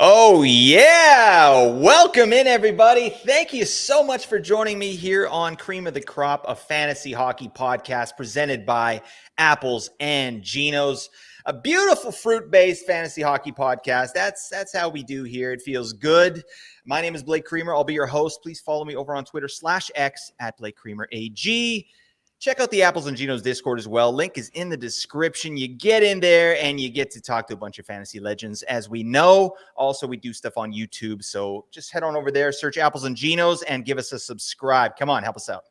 Oh, yeah. Welcome in, everybody. Thank you so much for joining me here on Cream of the Crop, a fantasy hockey podcast presented by Apples and Ginos. A beautiful fruit-based fantasy hockey podcast. That's how we do here. It feels good. My name is Blake Creamer. I'll be your host. Please follow me over on Twitter /X at Blake Creamer AG. Check out the Apples and Ginos Discord as well. Link is in the description. You get in there and you get to talk to a bunch of fantasy legends, as we know. Also, we do stuff on YouTube. So just head on over there, search Apples and Ginos, and give us a subscribe. Come on, help us out.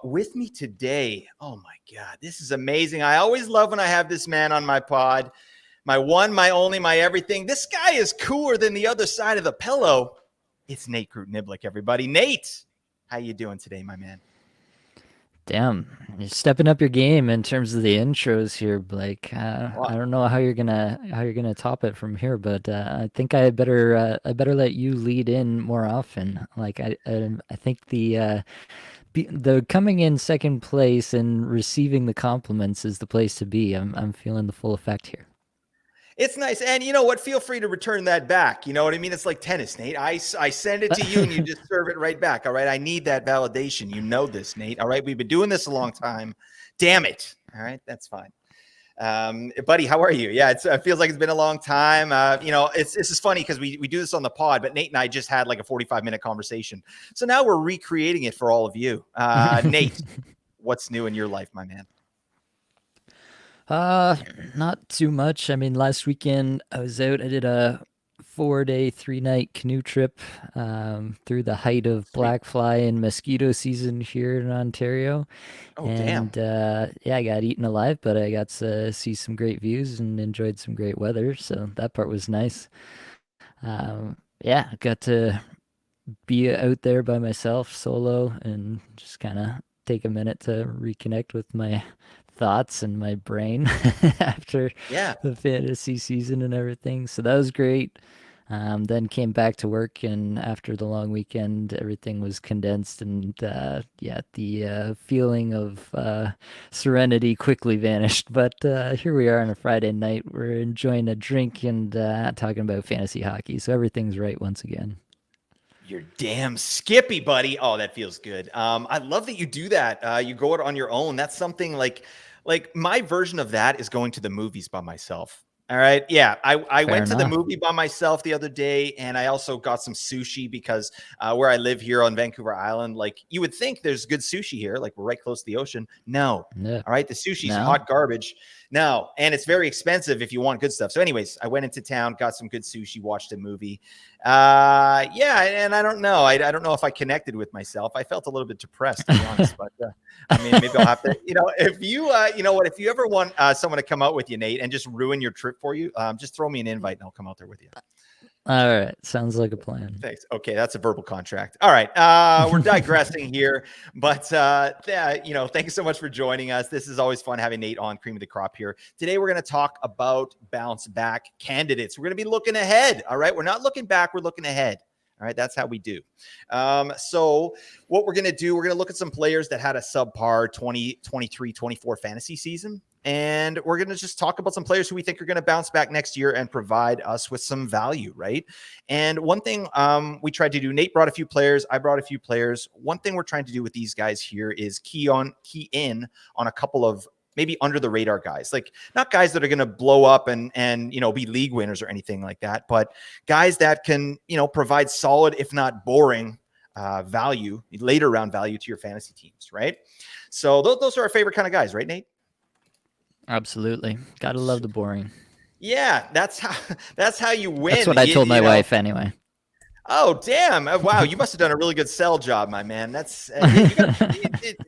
With me today, oh my God, this is amazing. I always love when I have this man on my pod. My one, my only, my everything. This guy is cooler than the other side of the pillow. It's Nate Krutniblick, everybody. Nate, how you doing today, my man? Damn, you're stepping up your game in terms of the intros here, Blake. I don't know how you're gonna top it from here, but I think I better let you lead in more often. Like I think the coming in second place and receiving the compliments is the place to be. I'm feeling the full effect here. It's nice. And you know what? Feel free to return that back. You know what I mean? It's like tennis, Nate. I send it to you and you just serve it right back. All right. I need that validation. You know this, Nate. All right. We've been doing this a long time. Damn it. All right. That's fine. Buddy, how are you? Yeah, it feels like it's been a long time. This is funny because we do this on the pod, but Nate and I just had like a 45-minute conversation. So now we're recreating it for all of you. Nate, what's new in your life, my man? Not too much. I mean, last weekend I was out. I did a 4-day, 3-night canoe trip through the height of Sweet. black fly and mosquito season here in Ontario. Oh, damn. And yeah, I got eaten alive, but I got to see some great views and enjoyed some great weather. So that part was nice. Yeah, I got to be out there by myself solo and just kind of take a minute to reconnect with my thoughts and my brain after Yeah. the fantasy season and everything. So that was great. Then came back to work, and after the long weekend, everything was condensed, and yeah, the feeling of serenity quickly vanished. But here we are on a Friday night. We're enjoying a drink and talking about fantasy hockey, so everything's right once again. You're damn skippy, buddy. Oh, that feels good. I love that you do that. You go out on your own. That's something like my version of that is going to the movies by myself. All right. Yeah. I Fair went to the enough. movie by myself the other day, and I also got some sushi because where I live here on Vancouver Island, like you would think there's good sushi here. Like we're right close to the ocean. No. Yeah. All right. The sushi's No? hot garbage. No. And it's very expensive if you want good stuff. So, anyways, I went into town, got some good sushi, watched a movie. Yeah. And I don't know. I don't know if I connected with myself. I felt a little bit depressed, to be honest. But I mean, maybe I'll have to, if you, you know what, if you ever want someone to come out with you, Nate, and just ruin your trip for you, just throw me an invite and I'll come out there with you. All right. Sounds like a plan. Thanks. Okay, that's a verbal contract. All right, we're digressing here, but thank you so much for joining us. This is always fun having Nate on Cream of the Crop here. Today, we're going to talk about bounce back candidates. We're going to be looking ahead. All right, we're not looking back. We're looking ahead. All right, that's how we do. So what we're going to do, we're going to look at some players that had a subpar 2023-24 fantasy season. And we're going to just talk about some players who we think are going to bounce back next year and provide us with some value, right? And one thing we tried to do, Nate brought a few players, I brought a few players. One thing we're trying to do with these guys here is key in on a couple of maybe under the radar guys, like not guys that are going to blow up and be league winners or anything like that, but guys that can, provide solid, if not boring, value, later round value to your fantasy teams, right? So those are our favorite kind of guys, right, Nate? Absolutely. Gotta love the boring. Yeah, that's how you win. That's what I told my wife anyway. Oh, damn. Wow. You must have done a really good sell job, my man. That's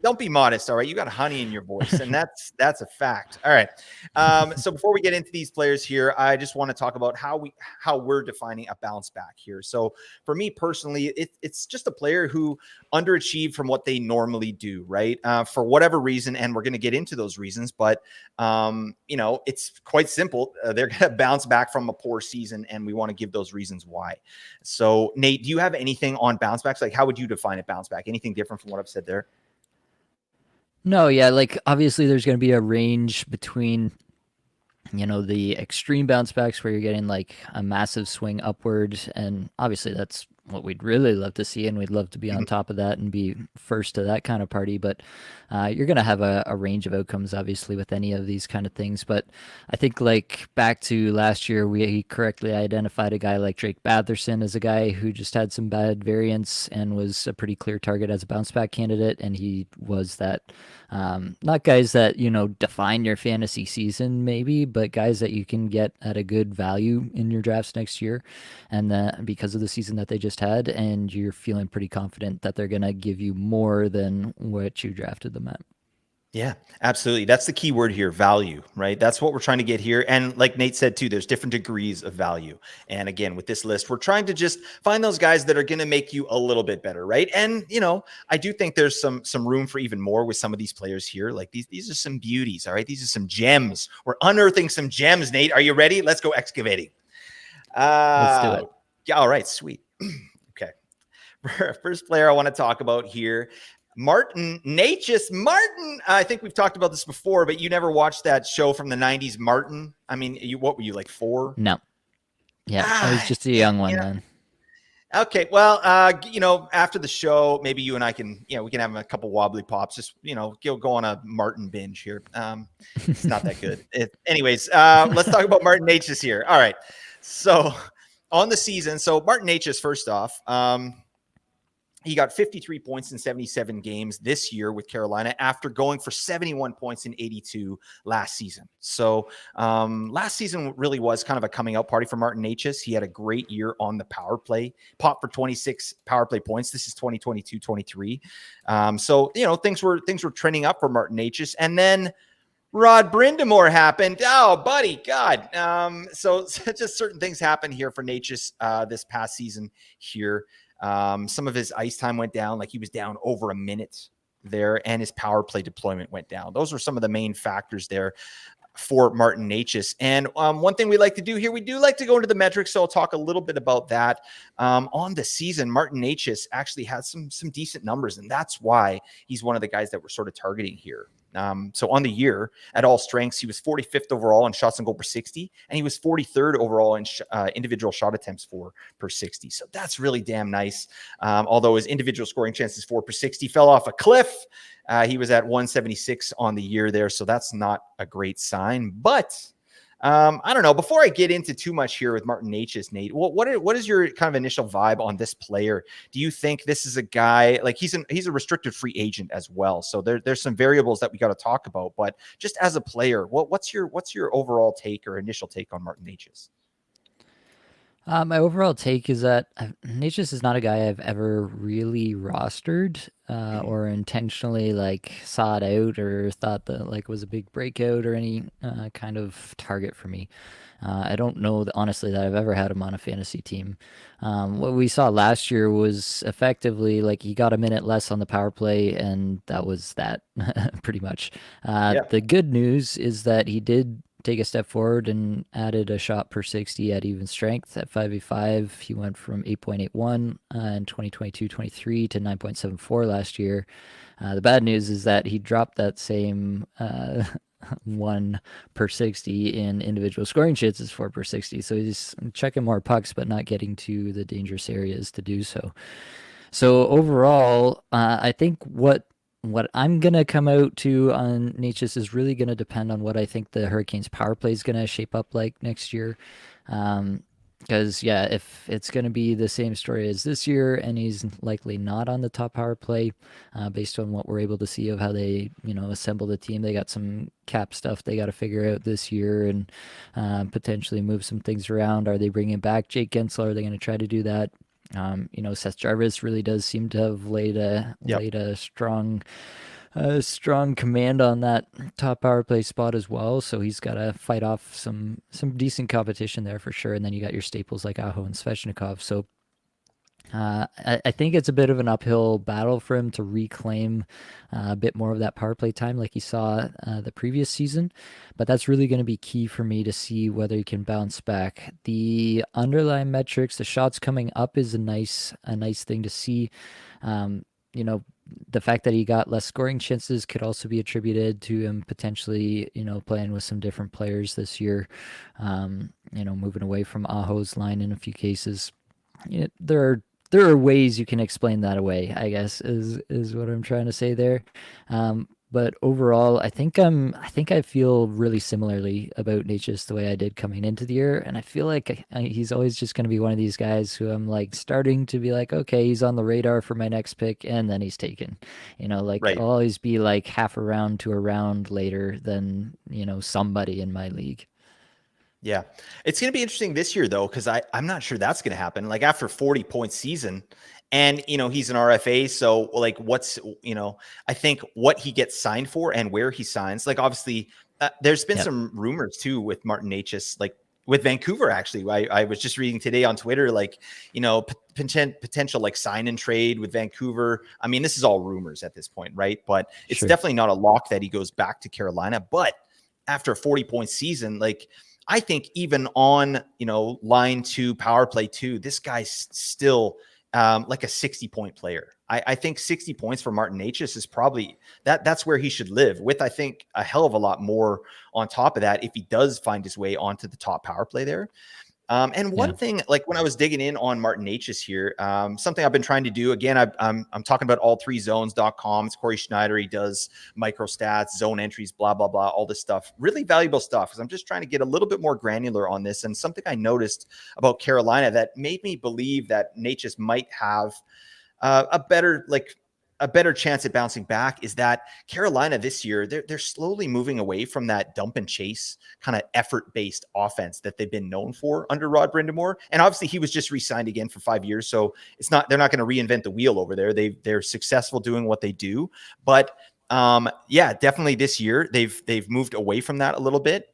don't be modest. All right. You got honey in your voice, and that's a fact. All right. So before we get into these players here, I just want to talk about how we're defining a bounce back here. So for me personally, it's just a player who underachieved from what they normally do, right? For whatever reason, and we're going to get into those reasons, but it's quite simple. They're going to bounce back from a poor season, and we want to give those reasons why. So Nate, do you have anything on bounce backs? Like, how would you define a bounce back? Anything different from what I've said there? No, yeah, like obviously there's going to be a range between the extreme bounce backs where you're getting like a massive swing upward. And obviously that's what we'd really love to see. And we'd love to be on top of that and be first to that kind of party. But you're going to have a range of outcomes, obviously, with any of these kind of things. But I think like back to last year, we correctly identified a guy like Drake Batherson as a guy who just had some bad variance and was a pretty clear target as a bounce back candidate. And he was that. Not guys that, define your fantasy season maybe, but guys that you can get at a good value in your drafts next year. And that because of the season that they just had, and you're feeling pretty confident that they're going to give you more than what you drafted them at. Yeah, absolutely. That's the key word here, value, right? That's what we're trying to get here. And like Nate said too, there's different degrees of value. And again, with this list, we're trying to just find those guys that are going to make you a little bit better, right? And I do think there's some room for even more with some of these players here. Like these are some beauties, all right? These are some gems. We're unearthing some gems, Nate. Are you ready? Let's go excavating. Let's do it. Yeah, all right, sweet. Okay. First player I want to talk about here, Martin Necas. Martin, I think we've talked about this before, but you never watched that show from the 90s, Martin. I mean, what were you, like 4? No. Yeah, I was just a young one then. Okay, well, after the show, maybe you and I can, we can have a couple wobbly pops. Just, go on a Martin binge here. It's not that good. Anyways, let's talk about Martin Necas here. All right, so on the season, Martin Necas, first off, he got 53 points in 77 games this year with Carolina after going for 71 points in 82 last season. So last season really was kind of a coming out party for Martin Necas. He had a great year on the power play, popped for 26 power play points. This is 2022-23. So things were trending up for Martin Necas. And then Rod Brindamore happened. Oh, buddy, God. So just certain things happened here for Necas this past season here. Some of his ice time went down, like he was down over a minute there, and his power play deployment went down. Those were some of the main factors there for Martin Necas. And one thing we like to do here, we do like to go into the metrics, so I'll talk a little bit about that. On the season, Martin Necas actually has some decent numbers, and that's why he's one of the guys that we're sort of targeting here. So on the year, at all strengths, he was 45th overall in shots on goal per 60, and he was 43rd overall in individual shot attempts per 60. So that's really damn nice. Although his individual scoring chances per 60 fell off a cliff. He was at 176 on the year there, so that's not a great sign. But I don't know. Before I get into too much here with Martin Necas, Nate, what is your kind of initial vibe on this player? Do you think this is a guy like he's a restricted free agent as well? So there's some variables that we got to talk about. But just as a player, what's your overall take or initial take on Martin Necas? My overall take is that Necas is not a guy I've ever really rostered or intentionally like sought out or thought that like was a big breakout or any kind of target for me. I don't know honestly that I've ever had him on a fantasy team. What we saw last year was effectively like he got a minute less on the power play, and that was that pretty much. The good news is that he did take a step forward and added a shot per 60 at even strength at 5v5. He went from 8.81 in 2022-23 to 9.74 last year. The bad news is that he dropped that same 1 per 60 in individual scoring chances per 60. So he's checking more pucks, but not getting to the dangerous areas to do so. So overall, I think what I'm going to come out to on Necas is really going to depend on what I think the Hurricanes power play is going to shape up like next year. Because, if it's going to be the same story as this year and he's likely not on the top power play based on what we're able to see of how they, assemble the team, they got some cap stuff they got to figure out this year and potentially move some things around. Are they bringing back Jake Gensler? Are they going to try to do that? Seth Jarvis really does seem to have laid a strong command on that top power play spot as well. So he's got to fight off some decent competition there for sure. And then you got your staples like Aho and Svechnikov. So I think it's a bit of an uphill battle for him to reclaim a bit more of that power play time like he saw the previous season. But that's really going to be key for me to see whether he can bounce back. The underlying metrics, the shots coming up is a nice thing to see. you know, the fact that he got less scoring chances could also be attributed to him potentially, playing with some different players this year. Moving away from Aho's line in a few cases. There are ways you can explain that away, I guess, is what I'm trying to say there. But overall, I think I feel really similarly about Necas the way I did coming into the year, and I feel like he's always just going to be one of these guys who I'm like starting to be like, okay, he's on the radar for my next pick, and then he's taken. Like Right. I'll always be like half a round to a round later than somebody in my league. Yeah. It's going to be interesting this year, though, because I'm not sure that's going to happen. Like after 40-point season, and, he's an RFA. So, like, I think what he gets signed for and where he signs, like, obviously, there's been Yep. some rumors, too, with Martin Necas, like, with Vancouver, actually. I was just reading today on Twitter, like, potential like sign and trade with Vancouver. I mean, this is all rumors at this point, right? But it's Sure. definitely not a lock that he goes back to Carolina. But after a 40-point season, like, I think even on, line 2, power play 2, this guy's still like a 60-point player. I think 60 points for Martin Necas is probably that's where he should live with, I think, a hell of a lot more on top of that if he does find his way onto the top power play there. And one thing, like when I was digging in on Martin Necas here, something I've been trying to do, again, I'm talking about all3zones.com. It's Corey Schneider. He does micro stats, zone entries, blah, blah, blah, all this stuff. Really valuable stuff because I'm just trying to get a little bit more granular on this. And something I noticed about Carolina that made me believe that Necas might have a better chance at bouncing back is that Carolina this year, they're slowly moving away from that dump and chase kind of effort-based offense that they've been known for under Rod Brindamore. And obviously he was just re-signed again for 5 years. So they're not going to reinvent the wheel over there. They're successful doing what they do. But definitely this year they've moved away from that a little bit.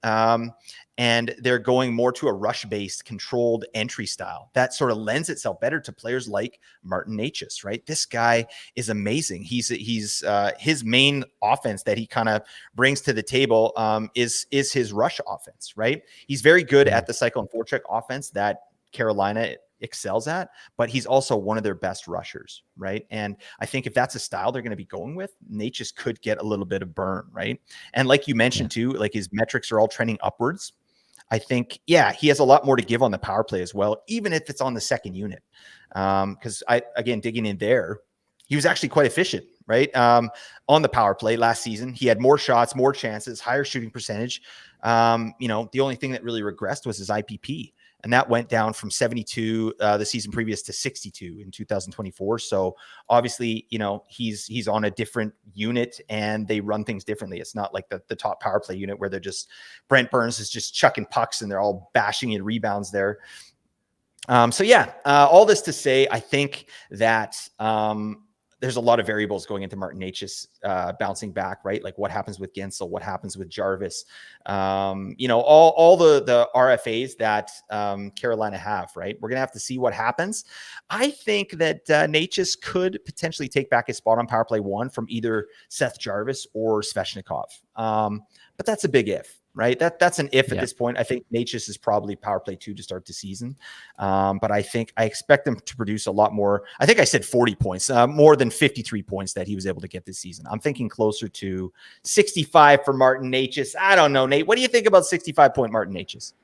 And they're going more to a rush-based controlled entry style that sort of lends itself better to players like Martin Necas, right? This guy is amazing. He's his main offense that he kind of brings to the table is his rush offense, right? He's very good at the cycle and forecheck offense that Carolina excels at, but he's also one of their best rushers, right? And I think if that's a style they're going to be going with, Necas could get a little bit of burn, right? And like you mentioned too, like his metrics are all trending upwards. I think, he has a lot more to give on the power play as well, even if it's on the second unit. Because digging in there, he was actually quite efficient, right? On the power play last season, he had more shots, more chances, higher shooting percentage. The only thing that really regressed was his IPP. And that went down from 72 the season previous to 62 in 2024. So obviously, he's on a different unit and they run things differently. It's not like the top power play unit where they're just Brent Burns is just chucking pucks and they're all bashing in rebounds there. All this to say, I think that there's a lot of variables going into Martin Necas bouncing back, right? Like what happens with Gensel, what happens with Jarvis, all the RFAs that Carolina have, right? We're going to have to see what happens. I think that Necas could potentially take back his spot on power play 1 from either Seth Jarvis or Svechnikov. But that's a big if. Right. That's an if at this point. I think Necas is probably power play 2 to start the season. But I expect them to produce a lot more. I think I said 40 points, more than 53 points that he was able to get this season. I'm thinking closer to 65 for Martin Necas. I don't know, Nate. What do you think about 65-point Martin Necas?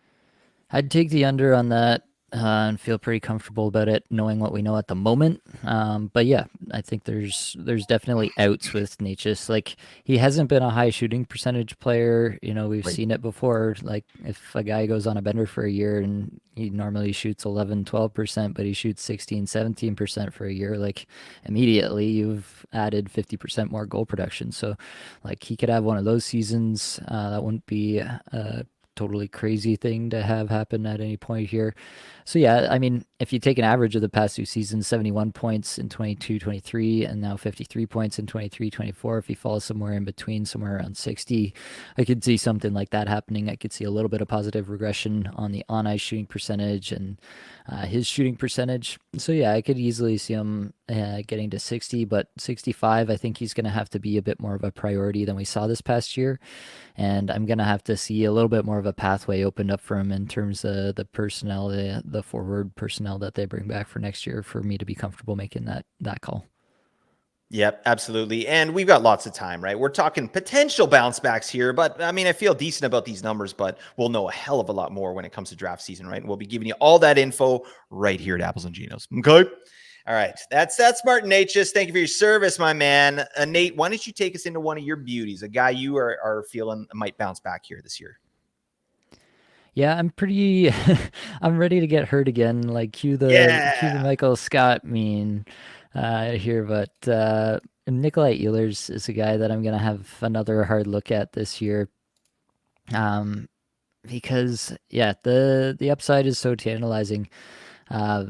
I'd take the under on that and feel pretty comfortable about it, knowing what we know at the moment. But yeah, I think there's definitely outs with Necas. Like he hasn't been a high shooting percentage player. We've seen it before. Like if a guy goes on a bender for a year and he normally shoots 11, 12%, but he shoots 16, 17% for a year, like immediately you've added 50% more goal production. So like he could have one of those seasons. That wouldn't be totally crazy thing to have happen at any point here. So yeah, I mean, if you take an average of the past 2 seasons, 71 points in 22-23 and now 53 points in 23-24, if he falls somewhere in between, somewhere around 60, I could see something like that happening. I could see a little bit of positive regression on the on-ice shooting percentage and his shooting percentage. So yeah, I could easily see him getting to 60, but 65, I think he's going to have to be a bit more of a priority than we saw this past year. And I'm going to have to see a little bit more of a pathway opened up for him in terms of the personnel, the forward personnel that they bring back for next year for me to be comfortable making that call. Yep, absolutely. And we've got lots of time, right? We're talking potential bounce backs here, but I mean, I feel decent about these numbers, but we'll know a hell of a lot more when it comes to draft season, right? And we'll be giving you all that info right here at Apples and Ginos. Okay. All right. That's Martin Necas. Thank you for your service, my man. Nate, why don't you take us into one of your beauties, a guy you are feeling might bounce back here this year? Yeah, I'm pretty I'm ready to get hurt again. Like cue the Michael Scott meme here, but Nikolaj Ehlers is a guy that I'm gonna have another hard look at this year. Because yeah, the upside is so tantalizing. Uh,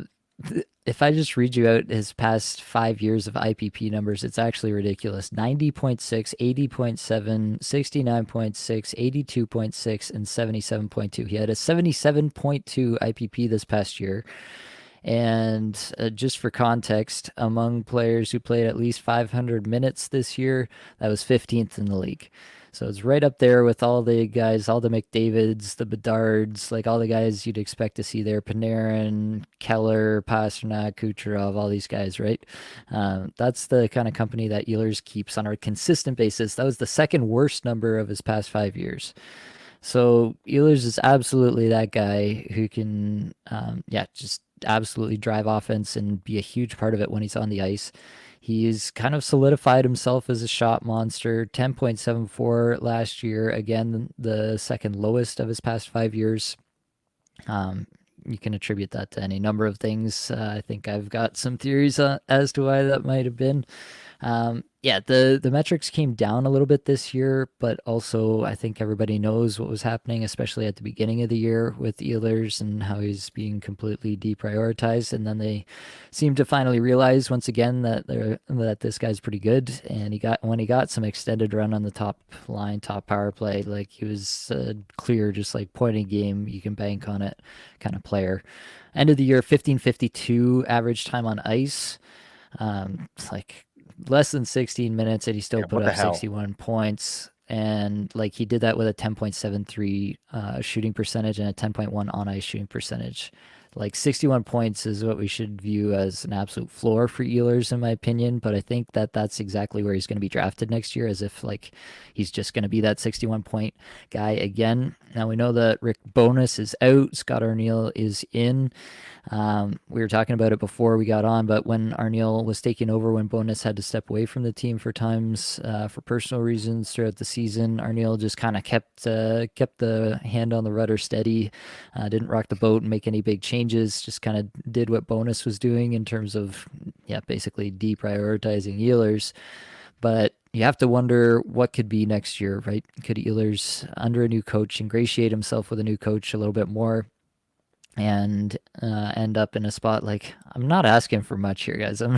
if I just read you out his past 5 years of IPP numbers, it's actually ridiculous. 90.6, 80.7, 69.6, 82.6, and 77.2. He had a 77.2 IPP this past year. And just for context, among players who played at least 500 minutes this year, that was 15th in the league. So it's right up there with all the guys, all the McDavids, the Bedards, like all the guys you'd expect to see there. Panarin, Keller, Pasternak, Kucherov, all these guys, right? That's the kind of company that Ehlers keeps on a consistent basis. That was the second worst number of his past 5 years. So Ehlers is absolutely that guy who can, just absolutely drive offense and be a huge part of it when he's on the ice. He's kind of solidified himself as a shot monster. 10.74 last year, again, the second lowest of his past 5 years. You can attribute that to any number of things. I think I've got some theories as to why that might have been. The metrics came down a little bit this year, but also I think everybody knows what was happening, especially at the beginning of the year with Ehlers and how he's being completely deprioritized. And then they seem to finally realize once again that this guy's pretty good. And when he got some extended run on the top line, top power play, like he was clear, just like point a game, you can bank on it kind of player. End of the year, 15:52 average time on ice. It's like less than 16 minutes and he still put up 61 points. And like he did that with a 10.73 shooting percentage and a 10.1 on ice shooting percentage. Like 61 points is what we should view as an absolute floor for Ehlers, in my opinion. But I think that that's exactly where he's going to be drafted next year, as if like he's just going to be that 61 point guy again. Now we know that Rick Bowness is out. Scott Arniel is in. We were talking about it before we got on, but when Arniel was taking over, when Bowness had to step away from the team for times for personal reasons throughout the season, Arniel just kind of kept the hand on the rudder steady, didn't rock the boat and make any big changes, just kind of did what Bowness was doing in terms of, basically deprioritizing Ehlers. But you have to wonder what could be next year, right? Could Ehlers, under a new coach, ingratiate himself with a new coach a little bit more and end up in a spot like, I'm not asking for much here, guys. I'm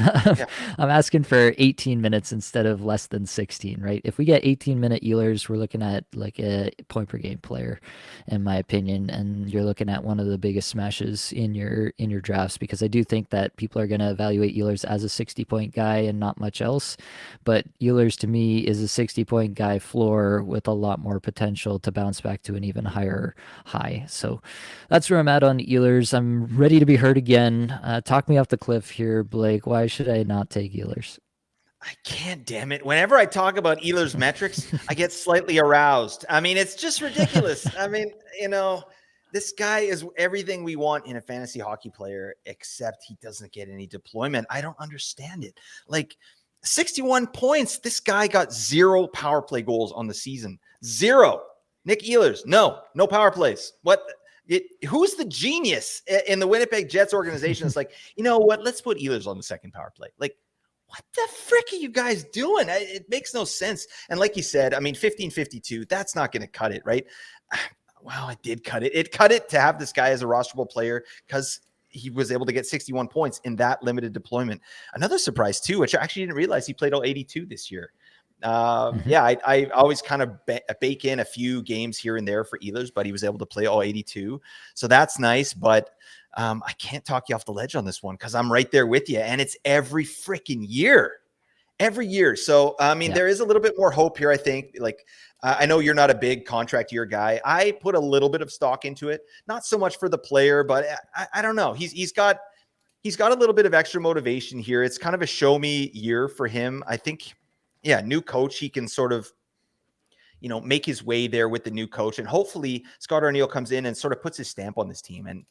asking for 18 minutes instead of less than 16, right? If we get 18-minute Ehlers, we're looking at like a point per game player, in my opinion, and you're looking at one of the biggest smashes in your drafts, because I do think that people are going to evaluate Ehlers as a 60-point guy and not much else. But Ehlers to me is a 60-point guy floor with a lot more potential to bounce back to an even higher high. So that's where I'm at on Ehlers. I'm ready to be hurt again. Talk me off the cliff here, Blake. Why should I not take Ehlers? I can't, damn it. Whenever I talk about Ehlers' metrics, I get slightly aroused. I mean, it's just ridiculous. I mean, this guy is everything we want in a fantasy hockey player, except he doesn't get any deployment. I don't understand it. Like 61 points. This guy got 0 power play goals on the season. 0. Nick Ehlers, no power plays. Who's the genius in the Winnipeg Jets organization? It's like, you know what? Let's put Ehlers on the second power play. Like, what the frick are you guys doing? It makes no sense. And like you said, I mean, 15:52, that's not going to cut it, right? Wow, it did cut it. It cut it to have this guy as a rosterable player because he was able to get 61 points in that limited deployment. Another surprise too, which I actually didn't realize, he played all 82 this year. I always kind of bake in a few games here and there for Ehlers, but he was able to play all 82. So that's nice. But I can't talk you off the ledge on this one because I'm right there with you. And it's every freaking year. Every year. So, I mean, there is a little bit more hope here, I think. Like, I know you're not a big contract year guy. I put a little bit of stock into it. Not so much for the player, but I don't know. He's got he's got a little bit of extra motivation here. It's kind of a show me year for him. I think, new coach, he can sort of, make his way there with the new coach. And hopefully Scott Arniel comes in and sort of puts his stamp on this team. And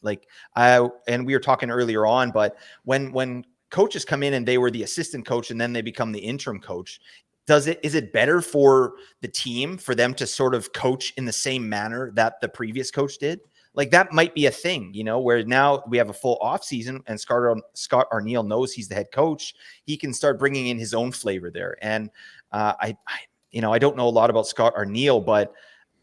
and we were talking earlier on, but when coaches come in and they were the assistant coach and then they become the interim coach, is it better for the team for them to sort of coach in the same manner that the previous coach did? Like that might be a thing, where now we have a full off season and Scott Arniel knows he's the head coach. He can start bringing in his own flavor there. And I don't know a lot about Scott Arniel, but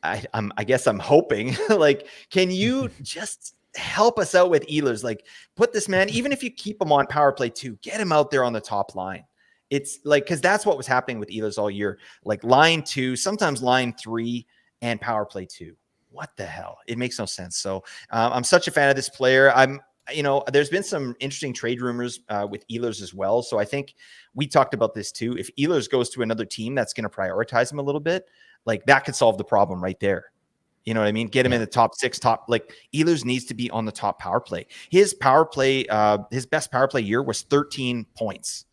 I guess I'm hoping like, can you just help us out with Ehlers? Like put this man, even if you keep him on power play 2, get him out there on the top line. It's like, cause that's what was happening with Ehlers all year, like line 2, sometimes line 3 and power play 2. What the hell? It makes no sense. So I'm such a fan of this player. There's been some interesting trade rumors with Ehlers as well. So I think we talked about this too. If Ehlers goes to another team that's going to prioritize him a little bit, like that could solve the problem right there. You know what I mean? Get him in the top 6, like Ehlers needs to be on the top power play. His power play, his best power play year was 13 points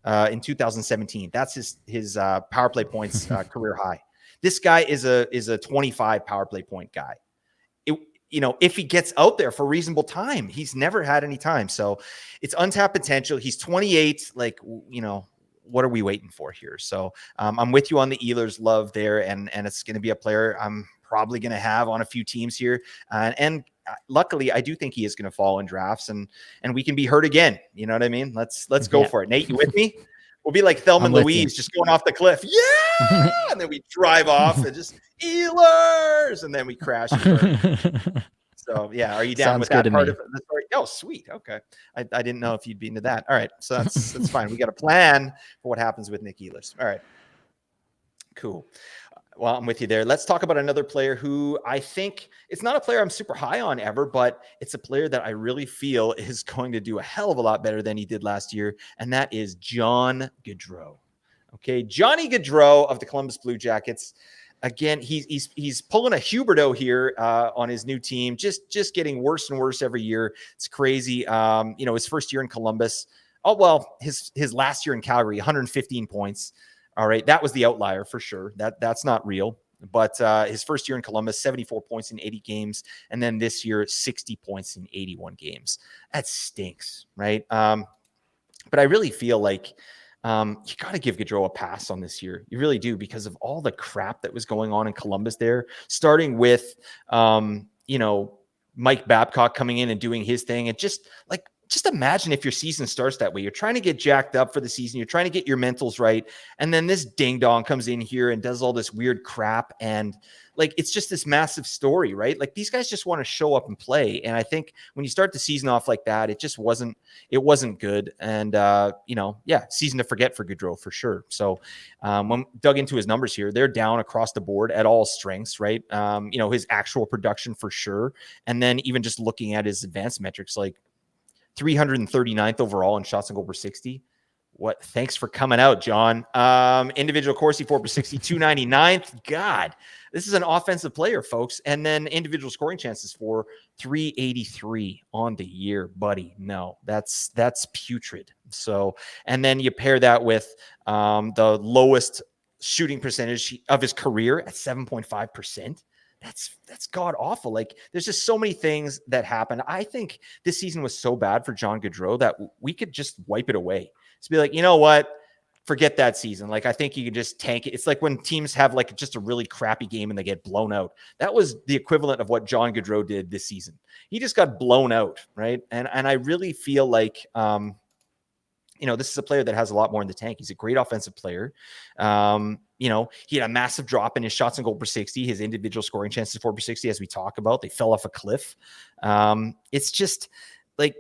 in 2017. That's his power play points career high. This guy is a 25 power play point guy. If he gets out there for reasonable time, he's never had any time. So it's untapped potential. He's 28. Like, what are we waiting for here? So I'm with you on the Ehlers love there. And it's going to be a player I'm probably going to have on a few teams here. And luckily I do think he is going to fall in drafts and we can be hurt again. You know what I mean? Let's go for it. Nate, you with me? We'll be like Thelma and Louise just going off the cliff. Yeah. And then we drive off and just Ehlers. And then we crash. So yeah. Are you down Sounds with that part me. of the story? Oh, sweet. Okay. I didn't know if you'd be into that. All right. So that's fine. We got a plan for what happens with Nick Ehlers. All right. Cool. Well, I'm with you there. Let's talk about another player who I think it's not a player I'm super high on ever, but it's a player that I really feel is going to do a hell of a lot better than he did last year. And that is John Gaudreau. Okay. Johnny Gaudreau of the Columbus Blue Jackets. Again, he's pulling a Huberto here on his new team, just getting worse and worse every year. It's crazy. His first year in Columbus. Oh, well, his last year in Calgary, 115 points. All right. That was the outlier for sure. That's not real. But his first year in Columbus, 74 points in 80 games. And then this year, 60 points in 81 games. That stinks, right? But I really feel like you got to give Gaudreau a pass on this year. You really do, because of all the crap that was going on in Columbus there, starting with, Mike Babcock coming in and doing his thing. And just imagine if your season starts that way. You're trying to get jacked up for the season. You're trying to get your mentals right. And then this ding dong comes in here and does all this weird crap. And like, it's just this massive story, right? Like these guys just want to show up and play. And I think when you start the season off like that, it wasn't good. And, season to forget for Gaudreau for sure. So when dug into his numbers here, they're down across the board at all strengths, right? His actual production for sure. And then even just looking at his advanced metrics, like 339th overall in shots on goal per 60. What? Thanks for coming out, John. Individual Corsi 4 per 60, 299th. God, this is an offensive player, folks. And then individual scoring chances for 383 on the year, buddy. No, that's putrid. So, and then you pair that with the lowest shooting percentage of his career at 7.5%. That's god awful. Like there's just so many things that happen. I think this season was so bad for John Gaudreau that we could just wipe it away. Just be like, you know what? Forget that season. Like, I think you can just tank it. It's like when teams have like just a really crappy game and they get blown out. That was the equivalent of what John Gaudreau did this season. He just got blown out. Right. And I really feel like, this is a player that has a lot more in the tank. He's a great offensive player. He had a massive drop in his shots on goal per 60, his individual scoring chances 4 per 60, as we talk about. They fell off a cliff. It's just like,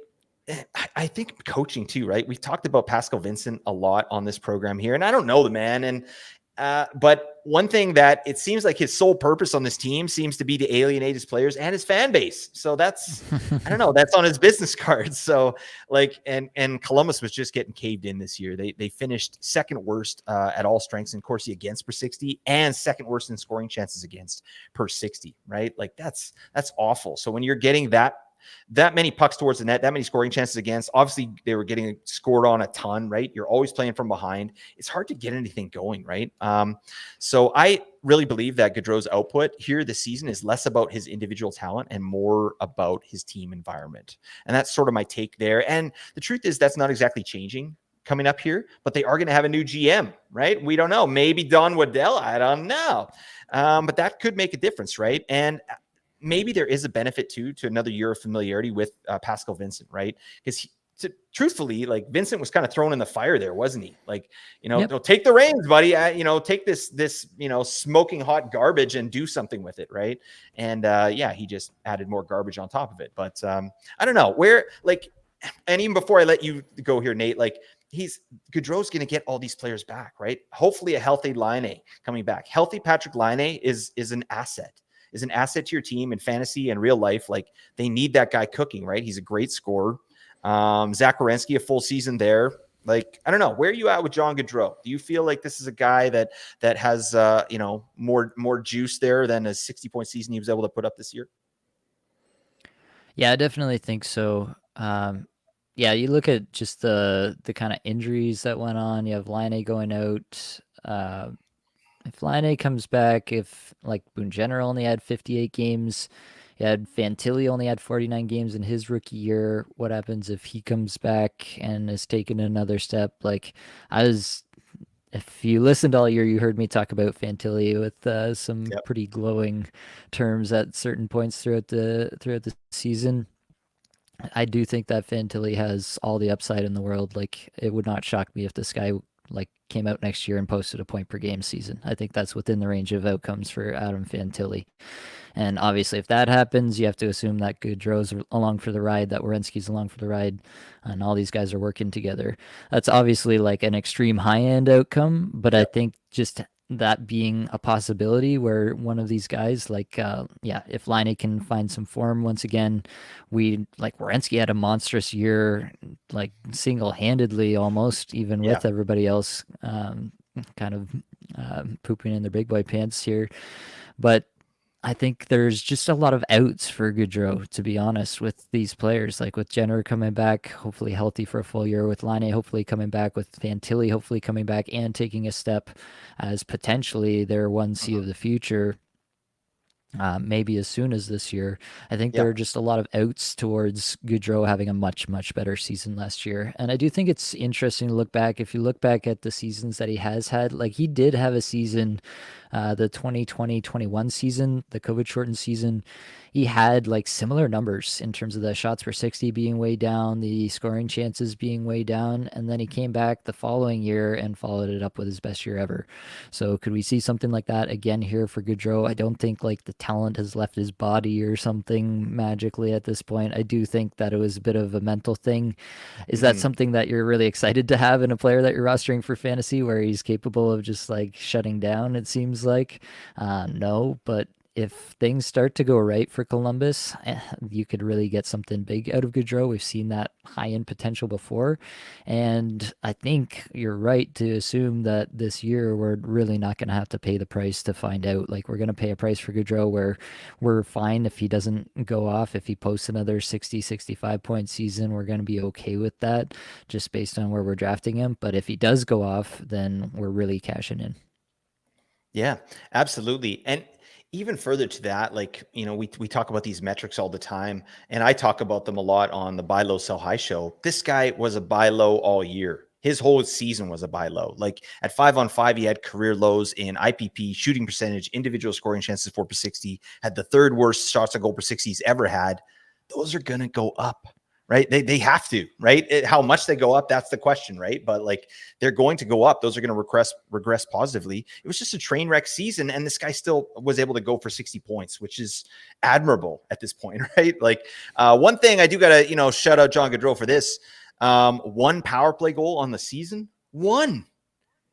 I think coaching too, right? We've talked about Pascal Vincent a lot on this program here, and I don't know the man. And but one thing that it seems like his sole purpose on this team seems to be to alienate his players and his fan base. So that's, I don't know, that's on his business cards. So like, and Columbus was just getting caved in this year. They finished second worst at all strengths in Corsi against per 60 and second worst in scoring chances against per 60, right? Like that's awful. So when you're getting that that many pucks towards the net, that many scoring chances against. Obviously, they were getting scored on a ton, right? You're always playing from behind. It's hard to get anything going, right? So I really believe that Gaudreau's output here this season is less about his individual talent and more about his team environment. And that's sort of my take there. And the truth is that's not exactly changing coming up here, but they are going to have a new GM, right? We don't know. Maybe Don Waddell. I don't know. But that could make a difference, right? And maybe there is a benefit too to another year of familiarity with Pascal Vincent, right? Because truthfully, like Vincent was kind of thrown in the fire there, wasn't he? Like, take the reins, buddy. Take this, smoking hot garbage and do something with it, right? And he just added more garbage on top of it. But I don't know where, and even before I let you go here, Nate, Gaudreau's going to get all these players back, right? Hopefully a healthy Laine coming back. Healthy Patrick Laine is an asset. Is an asset to your team in fantasy and real life. Like they need that guy cooking, right? He's a great scorer. Zach Werenski, a full season there. Like, I don't know, where are you at with John Gaudreau? Do you feel like this is a guy that has, more juice there than a 60-point season he was able to put up this year? Yeah, I definitely think so. You look at just the kind of injuries that went on. You have Laine going out. If Laine comes back, if like Boone Jenner only had 58 games, you had Fantilli only had 49 games in his rookie year. What happens if he comes back and is taking another step? If you listened all year, you heard me talk about Fantilli with some pretty glowing terms at certain points throughout the season. I do think that Fantilli has all the upside in the world. Like, it would not shock me if this guy came out next year and posted a point per game season. I think that's within the range of outcomes for Adam Fantilli. And obviously, if that happens, you have to assume that Gaudreau's along for the ride, that Werenski's along for the ride, and all these guys are working together. That's obviously like an extreme high-end outcome, but I think just that being a possibility where one of these guys, if Laine can find some form once again, Werenski had a monstrous year, like single-handedly almost, even with everybody else pooping in their big boy pants here. But I think there's just a lot of outs for Gaudreau, to be honest, with these players. Like with Jenner coming back, hopefully healthy for a full year, with Laine hopefully coming back, with Fantilli hopefully coming back and taking a step as potentially their 1C of the future. Maybe as soon as this year. I think there are just a lot of outs towards Gaudreau having a much, much better season last year. And I do think it's interesting to look back. If you look back at the seasons that he has had, he did have a season, the 2020-21 season, the COVID-shortened season. He had similar numbers in terms of the shots per 60 being way down, the scoring chances being way down, and then he came back the following year and followed it up with his best year ever. So could we see something like that again here for Gaudreau? I don't think the talent has left his body or something magically at this point. I do think that it was a bit of a mental thing. Is that something that you're really excited to have in a player that you're rostering for fantasy, where he's capable of just shutting down, it seems like? No, but if things start to go right for Columbus, you could really get something big out of Gaudreau. We've seen that high-end potential before. And I think you're right to assume that this year we're really not going to have to pay the price to find out. We're going to pay a price for Gaudreau where we're fine if he doesn't go off. If he posts another 60, 65-point season, we're going to be okay with that just based on where we're drafting him. But if he does go off, then we're really cashing in. Yeah, absolutely. And even further to that, we talk about these metrics all the time, and I talk about them a lot on the Buy Low, Sell High show. This guy was a buy low all year. His whole season was a buy low. At 5-on-5, he had career lows in IPP, shooting percentage, individual scoring chances, 4 per 60, had the third worst shots on goal per 60 he's ever had. Those are going to go up, right? They have to, right? How much they go up, that's the question, right? But they're going to go up. Those are going to regress positively. It was just a train wreck season, and this guy still was able to go for 60 points, which is admirable at this point, right? One thing I do got to, shout out John Gaudreau for this. One power play goal on the season. One.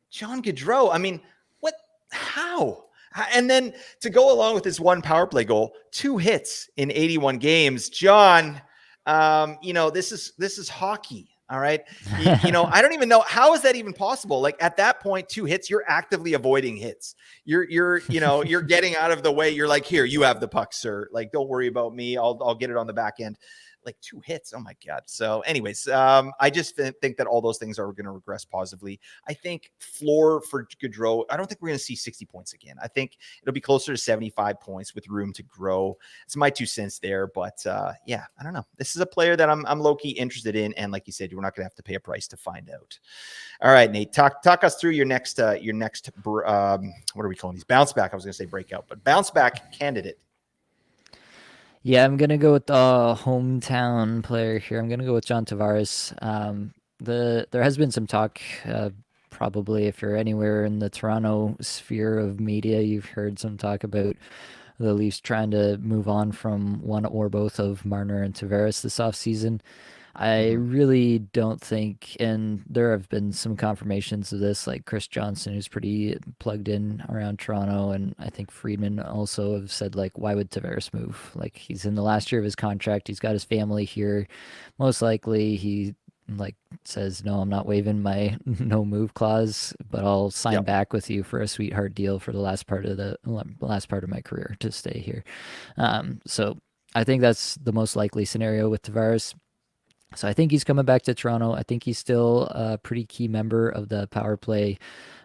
John Gaudreau. I mean, what? How? And then to go along with this one power play goal, 2 hits in 81 games. John, this is hockey. All right. I don't even know, how is that even possible? Like at that point, 2 hits, you're actively avoiding hits. You're getting out of the way. You're like, here, you have the puck, sir. Like, don't worry about me. I'll get it on the back end. Like 2 hits. Oh my God. So anyways, I just think that all those things are going to regress positively. I think floor for Gaudreau, I don't think we're going to see 60 points again. I think it'll be closer to 75 points with room to grow. It's my 2 cents there, but yeah, I don't know. This is a player that I'm low-key interested in, and like you said, we're not going to have to pay a price to find out. All right, Nate, talk us through your next what are we calling these? Bounce back. I was going to say breakout, but bounce back candidate. Yeah, I'm gonna go with the hometown player here. I'm gonna go with John Tavares. There has been some talk. Probably if you're anywhere in the Toronto sphere of media, you've heard some talk about the Leafs trying to move on from one or both of Marner and Tavares this offseason. I really don't think, and there have been some confirmations of this, like Chris Johnson, who's pretty plugged in around Toronto, and I think Friedman also have said, like, why would Tavares move? Like, he's in the last year of his contract. He's got his family here. Most likely he says, no, I'm not waiving my no move clause, but I'll sign back with you for a sweetheart deal for the last part of my career to stay here. So I think that's the most likely scenario with Tavares. So I think he's coming back to Toronto. I think he's still a pretty key member of the power play.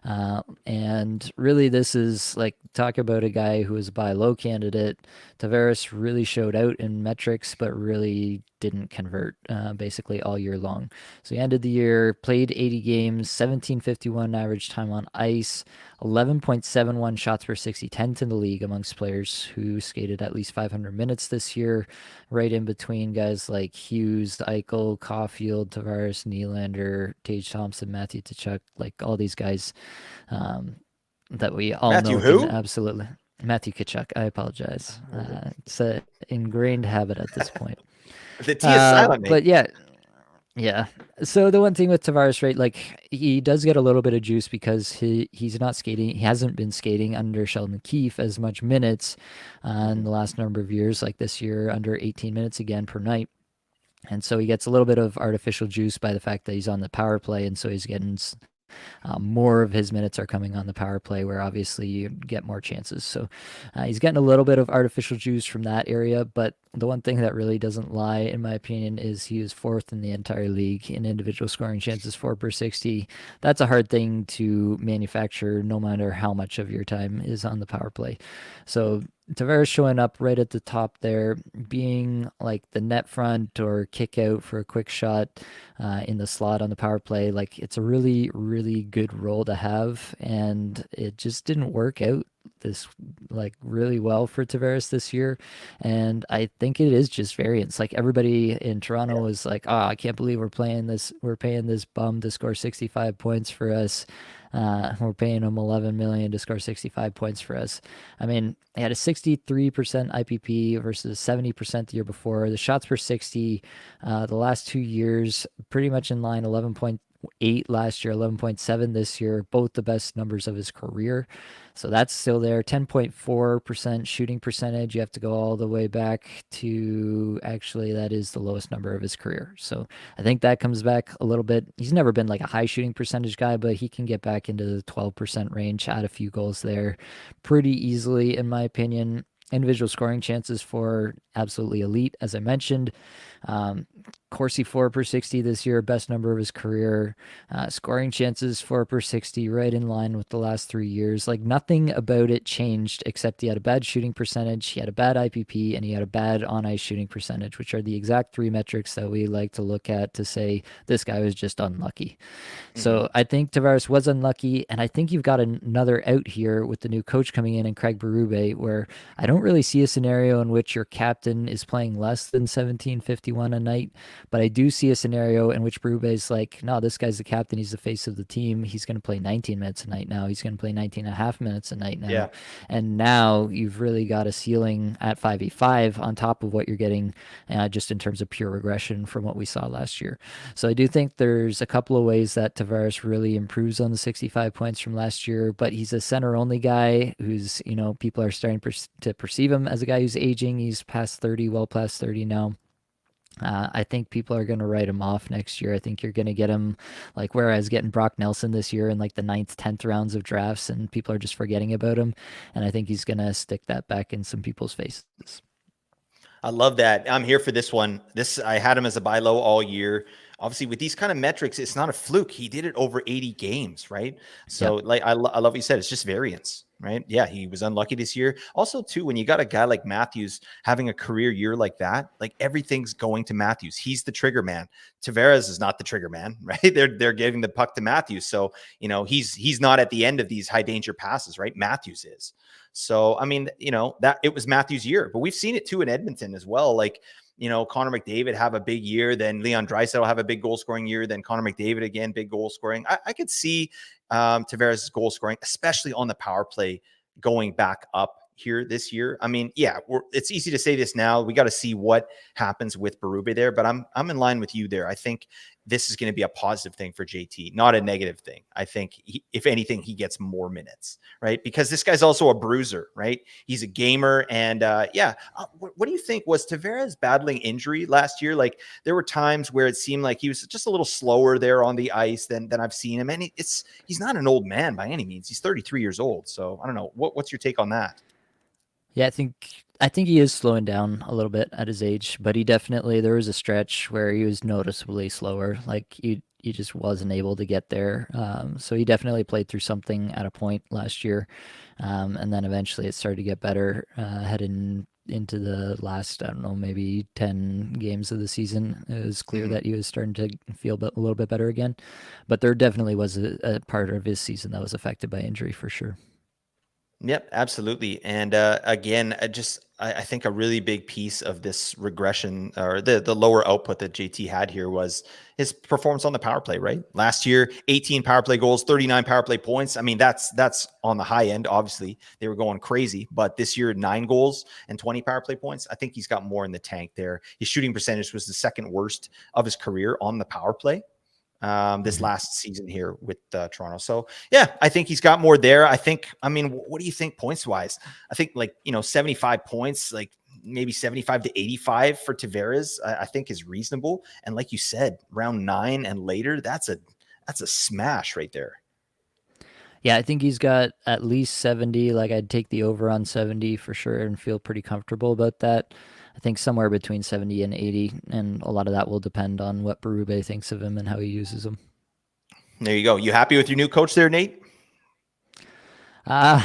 And really, this is like, talk about a guy who is a buy low candidate. Tavares really showed out in metrics, but really didn't convert basically all year long. So he ended the year, played 80 games, 1751 average time on ice, 11.71 shots per 60, 10th in the league amongst players who skated at least 500 minutes this year, right in between guys like Hughes, Eichel, Caulfield, Tavares, Nylander, Tage Thompson, Matthew Tkachuk, like all these guys that we all Matthew know who? can absolutely. Matthew Tkachuk, I apologize. It's an ingrained habit at this point. The T is silent, but yeah. So the one thing with Tavares, right, like he does get a little bit of juice because he's not skating. He hasn't been skating under Sheldon Keefe as much minutes in the last number of years, like this year under 18 minutes again per night. And so he gets a little bit of artificial juice by the fact that he's on the power play, and so he's getting more of his minutes are coming on the power play, where obviously you get more chances. So he's getting a little bit of artificial juice from that area, but the one thing that really doesn't lie, in my opinion, is he is 4th in the entire league in individual scoring chances, 4 per 60. That's a hard thing to manufacture, no matter how much of your time is on the power play. So Tavares showing up right at the top there, being like the net front or kick out for a quick shot in the slot on the power play. Like, it's a really, really good role to have, and it just didn't work out this really well for Tavares this year. And I think it is just variance. Like, everybody in Toronto is like, oh, I can't believe we're paying this bum to score 65 points for us. We're paying him $11 million to score 65 points for us. I mean, he had a 63% IPP versus 70% the year before. The shots per 60, the last 2 years, pretty much in line. 11.8 last year, 11.7 this year, both the best numbers of his career. So that's still there. 10.4% shooting percentage. You have to go all the way back to, actually, that is the lowest number of his career. So I think that comes back a little bit. He's never been like a high shooting percentage guy, but he can get back into the 12% range, add a few goals there pretty easily, in my opinion. Individual scoring chances for absolutely elite, as I mentioned. Corsi 4 per 60 this year, best number of his career. Scoring chances 4 per 60, right in line with the last 3 years. Like, nothing about it changed, except he had a bad shooting percentage, he had a bad IPP, and he had a bad on-ice shooting percentage, which are the exact 3 metrics that we like to look at to say this guy was just unlucky. So I think Tavares was unlucky, and I think you've got another out here with the new coach coming in and Craig Berube, where I don't really see a scenario in which your captain is playing less than 1751 a night, but I do see a scenario in which Berube is like, no, this guy's the captain, he's the face of the team, he's going to play 19 minutes a night now, he's going to play 19 and a half minutes a night now. And now you've really got a ceiling at 5v5 on top of what you're getting just in terms of pure regression from what we saw last year. So I do think there's a couple of ways that Tavares really improves on the 65 points from last year, but he's a center-only guy who's, people are starting to perceive him as a guy who's aging. He's past 30, well past 30 now. I think people are going to write him off next year. I think you're going to get him like whereas getting Brock Nelson this year in like the 9th, 10th rounds of drafts, and people are just forgetting about him. And I think he's going to stick that back in some people's faces. I love that. I'm here for this one. I had him as a buy low all year. Obviously, with these kind of metrics, it's not a fluke. He did it over 80 games, right? So, Yep. like, I love what you said. It's just variance, right? Yeah, he was unlucky this year. Also, too, when you got a guy like Matthews having a career year like that, like everything's going to Matthews. He's the trigger man. Tavares is not the trigger man, right? They're giving the puck to Matthews, so he's not at the end of these high danger passes, right? Matthews is. So, I mean, that it was Matthews' year, but we've seen it too in Edmonton as well. Like, Connor McDavid have a big year, then Leon Draisaitl have a big goal scoring year, then Connor McDavid again, big goal scoring. I could see Tavares' goal scoring, especially on the power play, going back up here this year. I mean, yeah, it's easy to say this now. We got to see what happens with Berube there, but I'm in line with you there. I think this is going to be a positive thing for JT, not a negative thing. I think if anything, he gets more minutes, right? Because this guy's also a bruiser, right? He's a gamer. And what do you think? Was Tavares battling injury last year? Like there were times where it seemed like he was just a little slower there on the ice than I've seen him. And he's not an old man by any means. He's 33 years old. So I don't know. What's your take on that? Yeah, I think he is slowing down a little bit at his age, but there was a stretch where he was noticeably slower. Like he just wasn't able to get there. So he definitely played through something at a point last year, and then eventually it started to get better heading into the last, I don't know, maybe 10 games of the season. It was clear that he was starting to feel a little bit better again, but there definitely was a part of his season that was affected by injury for sure. Yep, absolutely. And again, I think a really big piece of this regression or the lower output that JT had here was his performance on the power play, right? Last year, 18 power play goals, 39 power play points. I mean, that's on the high end. Obviously, they were going crazy, but this year, 9 goals and 20 power play points. I think he's got more in the tank there. His shooting percentage was the second worst of his career on the power play this Mhm. last season here with Toronto. So yeah, I think he's got more there. I mean, what do you think points wise? I think 75 points, like maybe 75 to 85 for Tavares, I think is reasonable. And like you said, round 9 and later, that's a smash right there. Yeah, I think he's got at least 70. Like I'd take the over on 70 for sure and feel pretty comfortable about that. I think somewhere between 70 and 80, and a lot of that will depend on what Berube thinks of him and how he uses him. There you go. You happy with your new coach there, Nate? Uh,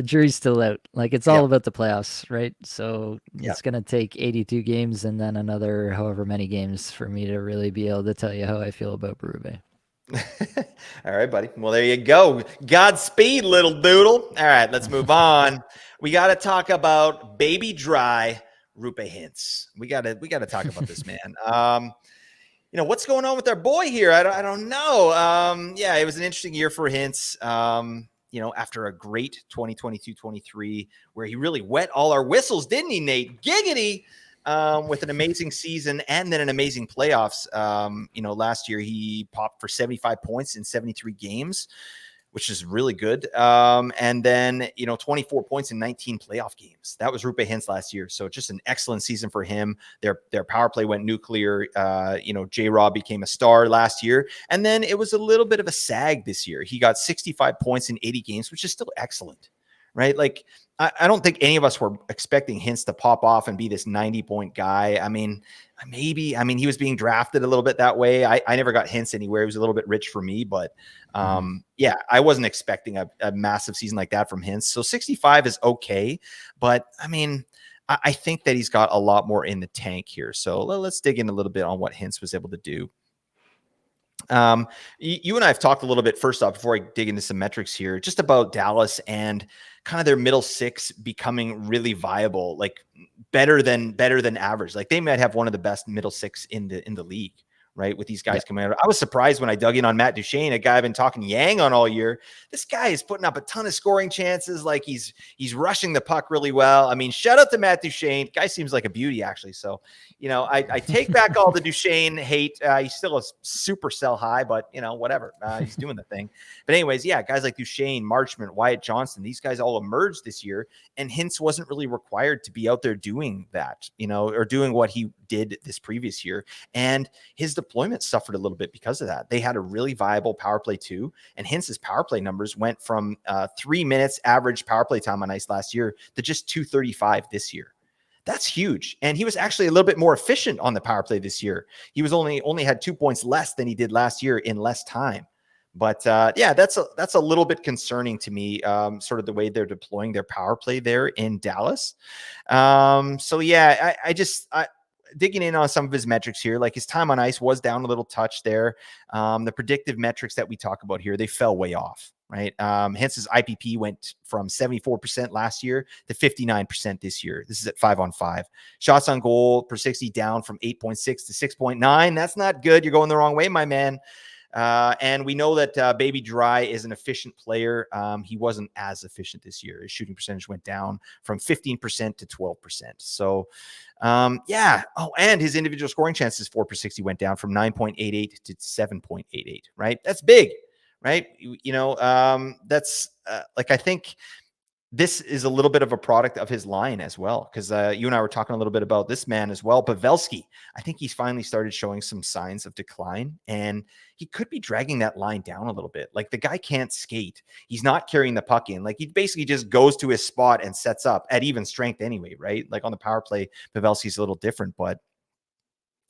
jury's still out. Like it's all Yep. about the playoffs, right? So Yep. it's gonna take 82 games and then another however many games for me to really be able to tell you how I feel about Berube. All right, buddy. Well, there you go. Godspeed, little doodle. All right, let's move on. We got to talk about baby dry Roope Hintz. We got to talk about this man. What's going on with our boy here? I don't know. Yeah, it was an interesting year for Hintz. After a great 2022-23 where he really wet all our whistles, didn't he, Nate? Giggity. With an amazing season and then an amazing playoffs. Last year he popped for 75 points in 73 games, which is really good. And then, 24 points in 19 playoff games. That was Roope Hintz last year. So just an excellent season for him. Their power play went nuclear. J-Rob became a star last year. And then it was a little bit of a sag this year. He got 65 points in 80 games, which is still excellent, right? Like, I don't think any of us were expecting Hintz to pop off and be this 90-point guy. I mean, maybe. I mean, he was being drafted a little bit that way. I never got Hintz anywhere. He was a little bit rich for me, but yeah, I wasn't expecting a massive season like that from Hintz. So 65 is okay, but I mean, I think that he's got a lot more in the tank here. So let's dig in a little bit on what Hintz was able to do. You and I have talked a little bit first off, before I dig into some metrics here, just about Dallas and kind of their middle six becoming really viable, like better than average. Like they might have one of the best middle six in the league, right? With these guys coming out. I was surprised when I dug in on Matt Duchene, a guy I've been talking yang on all year. This guy is putting up a ton of scoring chances. Like he's rushing the puck really well. I mean, shout out to Matt Duchene. Guy seems like a beauty, actually. So, I take back all the Duchene hate. He's still a super sell high, but whatever. He's doing the thing. But anyways, yeah, guys like Duchene, Marchment, Wyatt Johnston, these guys all emerged this year, and Hintz wasn't really required to be out there doing that, or doing what he did this previous year. And his deployment suffered a little bit because of that. They had a really viable power play too. And Hintz's power play numbers went from 3 minutes average power play time on ice last year to just 2:35 this year. That's huge. And he was actually a little bit more efficient on the power play this year. He was only had 2 points less than he did last year in less time. But yeah, that's a little bit concerning to me, sort of the way they're deploying their power play there in Dallas. So yeah, I digging in on some of his metrics here, like his time on ice was down a little touch there. The predictive metrics that we talk about here, they fell way off, right? Hintz's IPP went from 74% last year to 59% this year. This is at 5-on-5. Shots on goal per 60 down from 8.6 to 6.9. That's not good. You're going the wrong way, my man. And we know that Baby Dry is an efficient player. He wasn't as efficient this year. His shooting percentage went down from 15% to 12%. So, yeah. Oh, and his individual scoring chances 4 per 60 went down from 9.88 to 7.88, right? That's big, right? That's like, I think this is a little bit of a product of his line as well, because you and I were talking a little bit about this man as well. Pavelski, I think he's finally started showing some signs of decline, and he could be dragging that line down a little bit. Like, the guy can't skate. He's not carrying the puck in. Like, he basically just goes to his spot and sets up at even strength anyway, right? Like, on the power play, Pavelski's a little different, but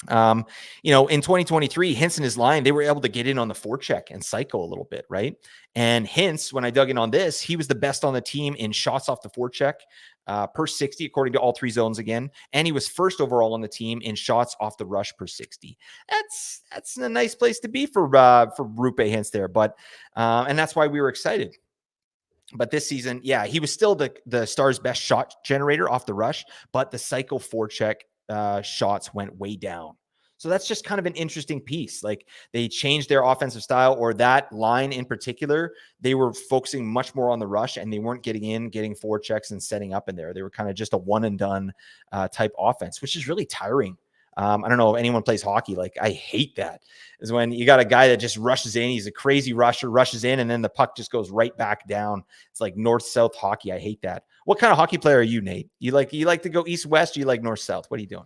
in 2023, Hintz and his line, they were able to get in on the forecheck and cycle a little bit, right? And Hintz, when I dug in on this, he was the best on the team in shots off the forecheck per 60, according to all three zones again. And he was first overall on the team in shots off the rush per 60. That's a nice place to be for Roope Hintz there. But and that's why we were excited. But this season, yeah, he was still the Stars' best shot generator off the rush, but the cycle forecheck shots went way down. So that's just kind of an interesting piece. Like, they changed their offensive style, or that line in particular, they were focusing much more on the rush, and they weren't getting forechecks and setting up in there. They were kind of just a one and done type offense, which is really tiring. I don't know if anyone plays hockey. Like, I hate that, is when you got a guy that just rushes in. He's a crazy rusher, rushes in, and then the puck just goes right back down. It's like north-south hockey. I hate that. What kind of hockey player are you, Nate? You like to go east-west? Or you like north-south? What are you doing?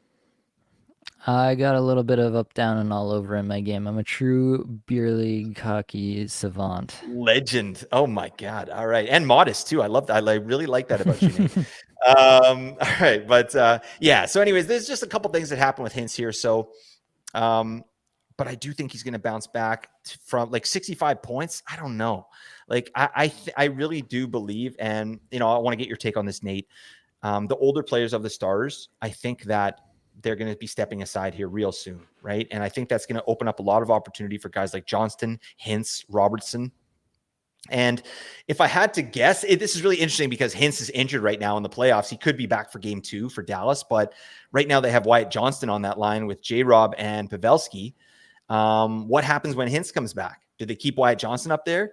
I got a little bit of up, down, and all over in my game. I'm a true beer league hockey savant. Legend. Oh my God. All right. And modest too. I love that. I really like that about you, Nate. All right. But yeah. So anyways, there's just a couple things that happen with Hintz here. So, but I do think he's going to bounce back from like 65 points. I don't know. Like, I really do believe, and I want to get your take on this, Nate. The older players of the Stars, I think that they're going to be stepping aside here real soon, right? And I think that's going to open up a lot of opportunity for guys like Johnston, Hintz, Robertson. And if I had to guess, this is really interesting because Hintz is injured right now in the playoffs. He could be back for game 2 for Dallas, but right now they have Wyatt Johnston on that line with J-Rob and Pavelski. What happens when Hintz comes back? Do they keep Wyatt Johnston up there?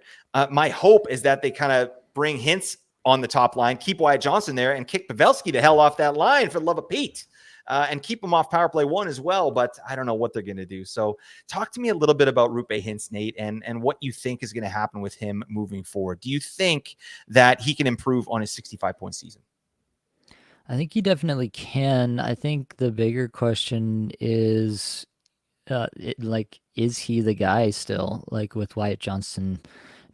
My hope is that they kind of bring Hintz on the top line, keep Wyatt Johnston there, and kick Pavelski the hell off that line, for the love of Pete. And keep him off power play 1 as well, but I don't know what they're going to do. So talk to me a little bit about Roope Hintz, Nate, and what you think is going to happen with him moving forward. Do you think that he can improve on his 65-point season? I think he definitely can. I think the bigger question is, is he the guy still, like with Wyatt Johnston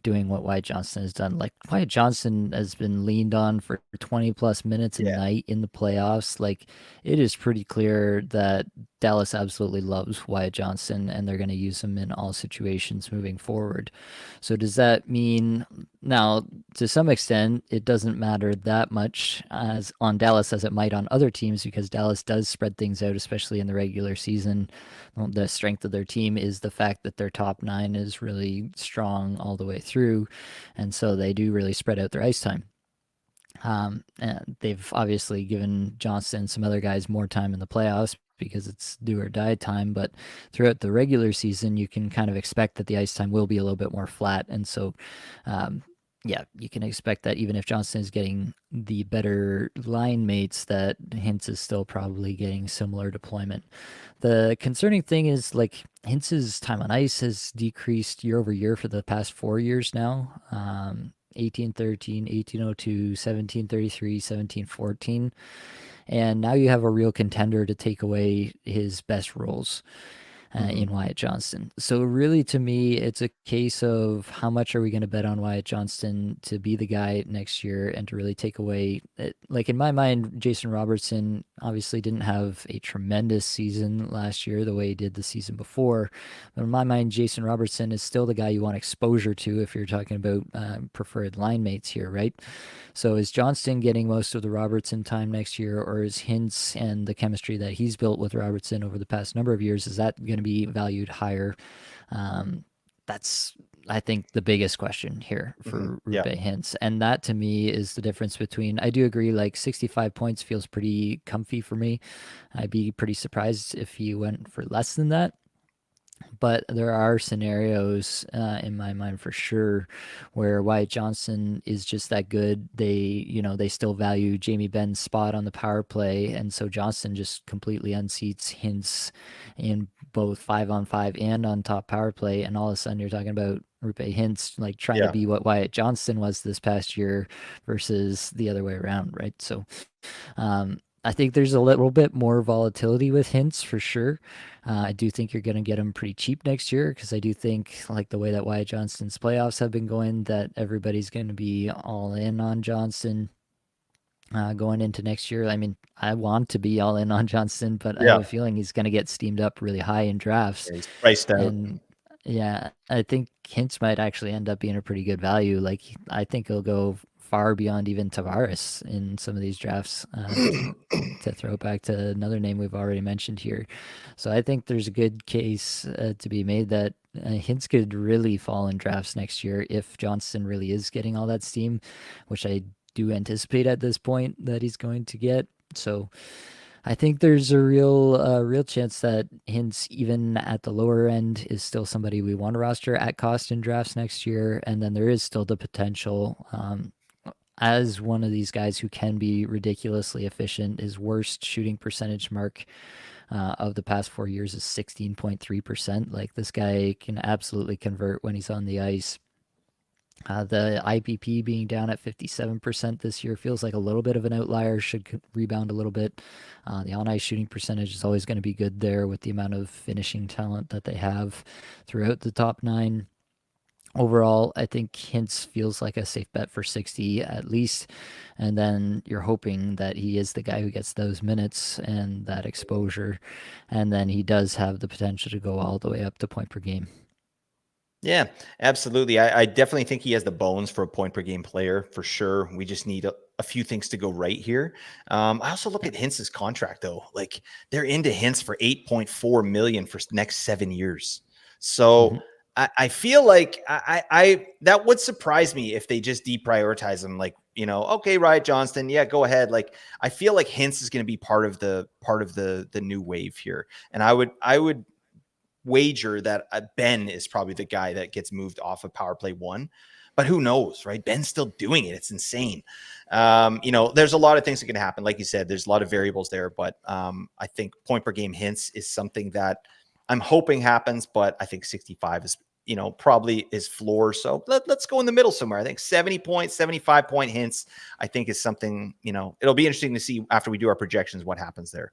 doing what Wyatt Johnston has done? Like, Wyatt Johnston has been leaned on for 20 plus minutes a night in the playoffs. Like, it is pretty clear that Dallas absolutely loves Wyatt Johnston, and they're going to use him in all situations moving forward. So does that mean, now to some extent, it doesn't matter that much as on Dallas as it might on other teams, because Dallas does spread things out, especially in the regular season. The strength of their team is the fact that their top 9 is really strong all the way through, and so they do really spread out their ice time. And they've obviously given Johnston and some other guys more time in the playoffs because it's do or die time, but throughout the regular season, you can kind of expect that the ice time will be a little bit more flat. And so, yeah, you can expect that even if Johnston is getting the better line mates, that Hintz is still probably getting similar deployment. The concerning thing is, like, Hintz's time on ice has decreased year over year for the past 4 years now. 18-13, 18-02, 17-33, 17-14. And now you have a real contender to take away his best roles in Wyatt Johnston. So really, to me, it's a case of how much are we going to bet on Wyatt Johnston to be the guy next year and to really take away. Like in my mind, Jason Robertson obviously didn't have a tremendous season last year the way he did the season before. But in my mind, Jason Robertson is still the guy you want exposure to if you're talking about preferred line mates here, right? So is Johnston getting most of the Robertson time next year, or is Hintz and the chemistry that he's built with Robertson over the past number of years, is that going to be valued higher? That's, I think, the biggest question here for Yeah. Roope Hintz. And that to me is the difference between, I do agree, like 65 points feels pretty comfy for me. I'd be pretty surprised if he went for less than that. But there are scenarios in my mind for sure where Wyatt Johnston is just that good. They still value Jamie Benn's spot on the power play, and so Johnston just completely unseats Hintz in both 5-on-5 and on top power play. And all of a sudden, you're talking about Roope Hintz like trying to be what Wyatt Johnston was this past year versus the other way around, right? So I think there's a little bit more volatility with Hintz for sure. I do think you're going to get him pretty cheap next year because I do think, like the way that Wyatt Johnston's playoffs have been going, that everybody's going to be all in on Johnston going into next year. I mean, I want to be all in on Johnston, but I have a feeling he's going to get steamed up really high in drafts. He's priced out. And yeah, I think Hintz might actually end up being a pretty good value. Like, I think he'll go far beyond even Tavares in some of these drafts, to throw it back to another name we've already mentioned here. So I think there's a good case to be made that Hintz could really fall in drafts next year if Johnston really is getting all that steam, which I do anticipate at this point that he's going to get. So I think there's a real chance that Hintz, even at the lower end, is still somebody we want to roster at cost in drafts next year. And then there is still the potential as one of these guys who can be ridiculously efficient. His worst shooting percentage mark of the past 4 years is 16.3%. Like, this guy can absolutely convert when he's on the ice. The IPP being down at 57% this year feels like a little bit of an outlier, should rebound a little bit. The on-ice shooting percentage is always going to be good there with the amount of finishing talent that they have throughout the top nine. Overall, I think Hintz feels like a safe bet for 60 at least. And then you're hoping that he is the guy who gets those minutes and that exposure. And then he does have the potential to go all the way up to point per game. Yeah, absolutely. I definitely think he has the bones for a point per game player for sure. We just need a few things to go right here. I also look at Hintz's contract though. Like, they're into Hintz for $8.4 million for next 7 years. So I feel like I that would surprise me if they just deprioritize him. Like, okay, Wyatt Johnston, yeah, go ahead. Like, I feel like Hintz is going to be part of the new wave here, and I would wager that Ben is probably the guy that gets moved off of power play 1, but who knows, right? Ben's still doing it. It's insane. There's a lot of things that can happen. Like you said, there's a lot of variables there, but I think point per game Hintz is something that I'm hoping happens, but I think 65 is, probably his floor. So let's go in the middle somewhere. I think 70 points, 75 point Hintz, I think is something, it'll be interesting to see after we do our projections, what happens there.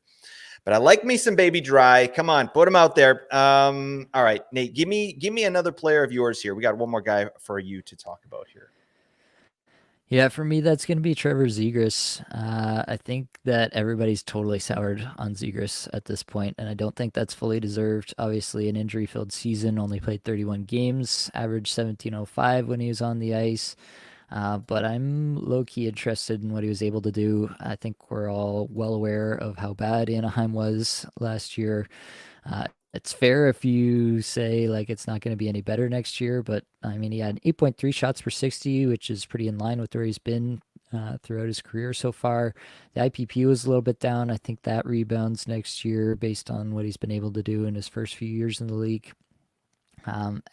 But I like me some Baby Dry. Come on, put him out there. All right, Nate, give me another player of yours here. We got one more guy for you to talk about here. Yeah, for me, that's going to be Trevor Zegras. I think that everybody's totally soured on Zegras at this point, and I don't think that's fully deserved. Obviously, an injury-filled season, only played 31 games, averaged 17.05 when he was on the ice. But I'm low-key interested in what he was able to do. I think we're all well aware of how bad Anaheim was last year. It's fair if you say like it's not going to be any better next year, but I mean, he had 8.3 shots per 60, which is pretty in line with where he's been throughout his career so far. The IPP was a little bit down. I think that rebounds next year based on what he's been able to do in his first few years in the league.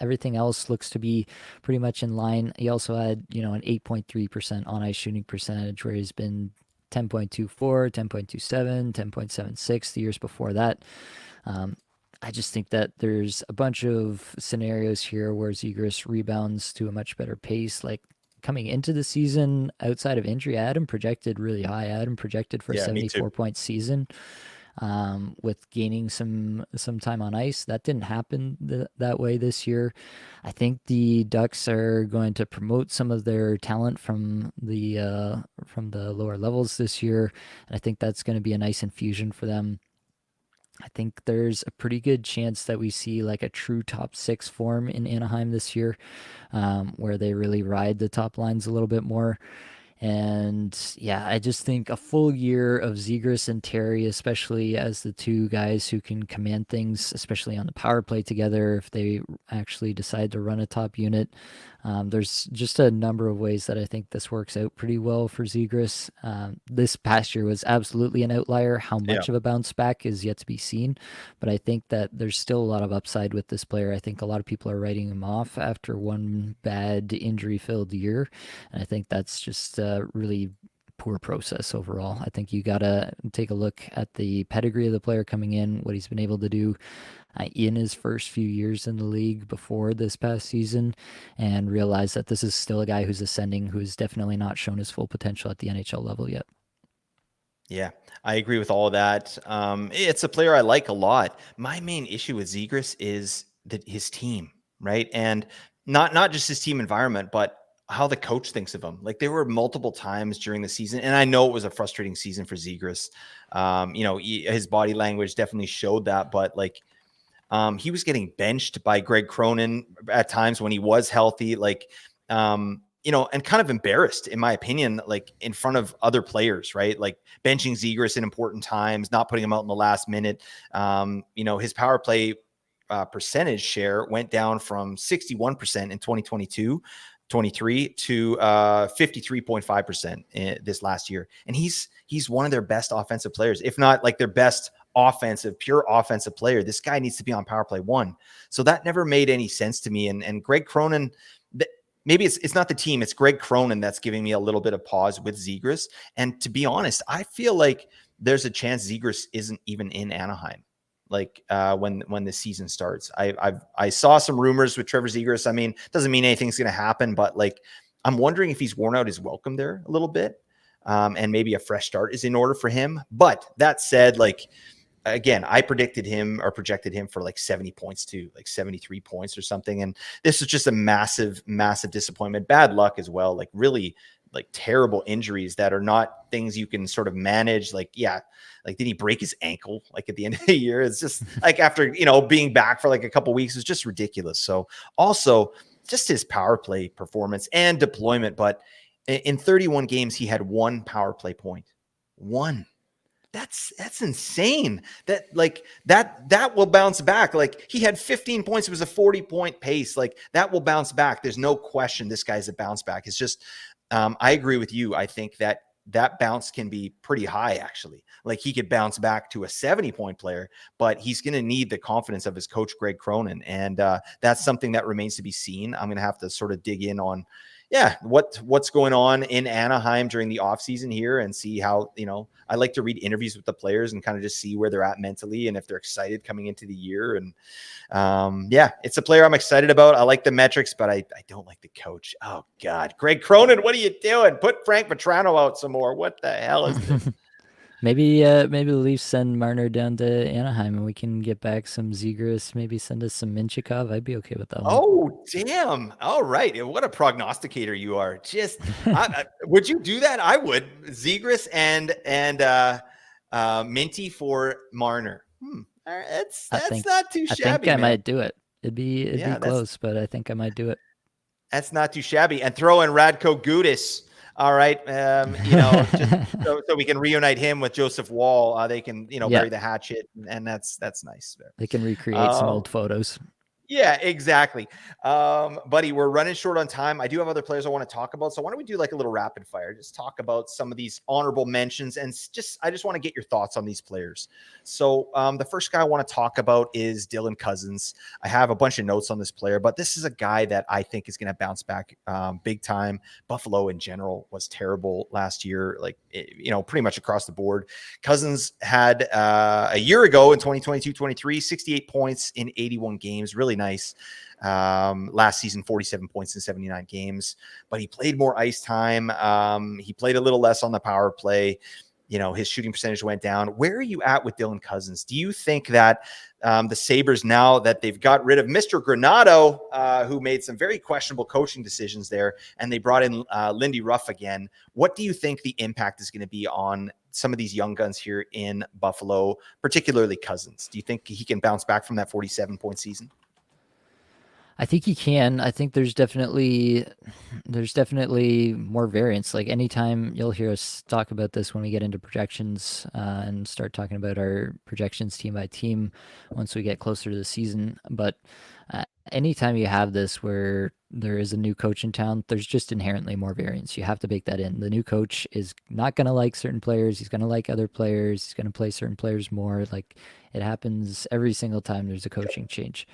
Everything else looks to be pretty much in line. He also had, an 8.3% on-ice shooting percentage, where he's been 10.24, 10.27, 10.76 the years before that. I just think that there's a bunch of scenarios here where Zegras rebounds to a much better pace. Like, coming into the season, outside of injury, I had him projected really high. I had him projected for a Yeah, me too. 74-point season, with gaining some time on ice. That didn't happen that way this year. I think the Ducks are going to promote some of their talent from the lower levels this year, and I think that's going to be a nice infusion for them. I think there's a pretty good chance that we see like a true top six form in Anaheim this year, where they really ride the top lines a little bit more. And yeah, I just think a full year of Zegras and Terry, especially as the two guys who can command things, especially on the power play together, if they actually decide to run a top unit. There's just a number of ways that I think this works out pretty well for Zegras. This past year was absolutely an outlier. How much of a bounce back is yet to be seen, but I think that there's still a lot of upside with this player. I think a lot of people are writing him off after one bad injury-filled year, and I think that's just really poor process overall. I think you got to take a look at the pedigree of the player coming in, what he's been able to do in his first few years in the league before this past season, and realize that this is still a guy who's ascending, who's definitely not shown his full potential at the NHL level yet. Yeah, I agree with all of that. It's a player I like a lot. My main issue with Zegras is that his team, right? And not just his team environment, but how the coach thinks of him. Like there were multiple times during the season, and I know it was a frustrating season for Zegras. His body language definitely showed that, but like he was getting benched by Greg Cronin at times when he was healthy, and kind of embarrassed, in my opinion, like in front of other players, right? Like benching Zegras in important times, not putting him out in the last minute. His power play percentage share went down from 61% in 2022-23 to 53.5% this last year. And he's one of their best offensive players, if not like their best pure offensive player. This guy needs to be on power play 1. So that never made any sense to me. And Greg Cronin, maybe it's not the team, it's Greg Cronin that's giving me a little bit of pause with Zegras. And to be honest, I feel like there's a chance Zegras isn't even in Anaheim, like when the season starts. I saw some rumors with Trevor Zegras. I mean, doesn't mean anything's going to happen, but like I'm wondering if he's worn out his welcome there a little bit, and maybe a fresh start is in order for him. But that said, like, again, I projected him for like 70 points too, like 73 points or something. And this is just a massive, massive disappointment. Bad luck as well. Like really like terrible injuries that are not things you can sort of manage. Like, yeah, like did he break his ankle like at the end of the year? It's just like after, being back for like a couple of weeks, it's just ridiculous. So also just his power play performance and deployment. But in 31 games, he had 1 power play point. 1. That's insane. That will bounce back. Like he had 15 points. It was a 40-point pace. Like that will bounce back. There's no question this guy's a bounce back. It's just, I agree with you. I think that bounce can be pretty high actually. Like he could bounce back to a 70-point player, but he's going to need the confidence of his coach, Greg Cronin. And that's something that remains to be seen. I'm going to have to sort of dig in on, what's going on in Anaheim during the offseason here and see how, I like to read interviews with the players and kind of just see where they're at mentally and if they're excited coming into the year. And it's a player I'm excited about. I like the metrics, but I don't like the coach. Oh God, Greg Cronin, what are you doing? Put Frank Petrano out some more. What the hell is this? Maybe the Leafs send Marner down to Anaheim and we can get back some Zegras. Maybe send us some Minchikov. I'd be okay with that one. Oh, damn. All right. What a prognosticator you are. Just, would you do that? I would. Zegras and Minty for Marner. All right. That's not too shabby. I think I might do it. It'd be close, but I think I might do it. That's not too shabby. And throw in Radko Gudas. All right. Just so we can reunite him with Joseph Wall. They can, bury the hatchet, and that's nice. They can recreate some old photos. Yeah, exactly. Buddy, we're running short on time. I do have other players I want to talk about. So why don't we do like a little rapid fire? Just talk about some of these honorable mentions. And I just want to get your thoughts on these players. So the first guy I want to talk about is Dylan Cousins. I have a bunch of notes on this player, but this is a guy that I think is going to bounce back big time. Buffalo in general was terrible last year, like, pretty much across the board. Cousins had a year ago in 2022-23, 68 points in 81 games. Really nice. Last season, 47 points in 79 games, but he played more ice time. He played a little less on the power play. His shooting percentage went down. Where are you at with Dylan Cousins? Do you think that the Sabres, now that they've got rid of Mr. Granato, who made some very questionable coaching decisions there, and they brought in Lindy Ruff again, what do you think the impact is going to be on some of these young guns here in Buffalo, particularly Cousins? Do you think he can bounce back from that 47-point season? I think he can. I think there's definitely more variance. Like anytime you'll hear us talk about this when we get into projections and start talking about our projections team by team once we get closer to the season. But anytime you have this where there is a new coach in town, there's just inherently more variance. You have to bake that in. The new coach is not going to like certain players. He's going to like other players. He's going to play certain players more. Like it happens every single time there's a coaching change.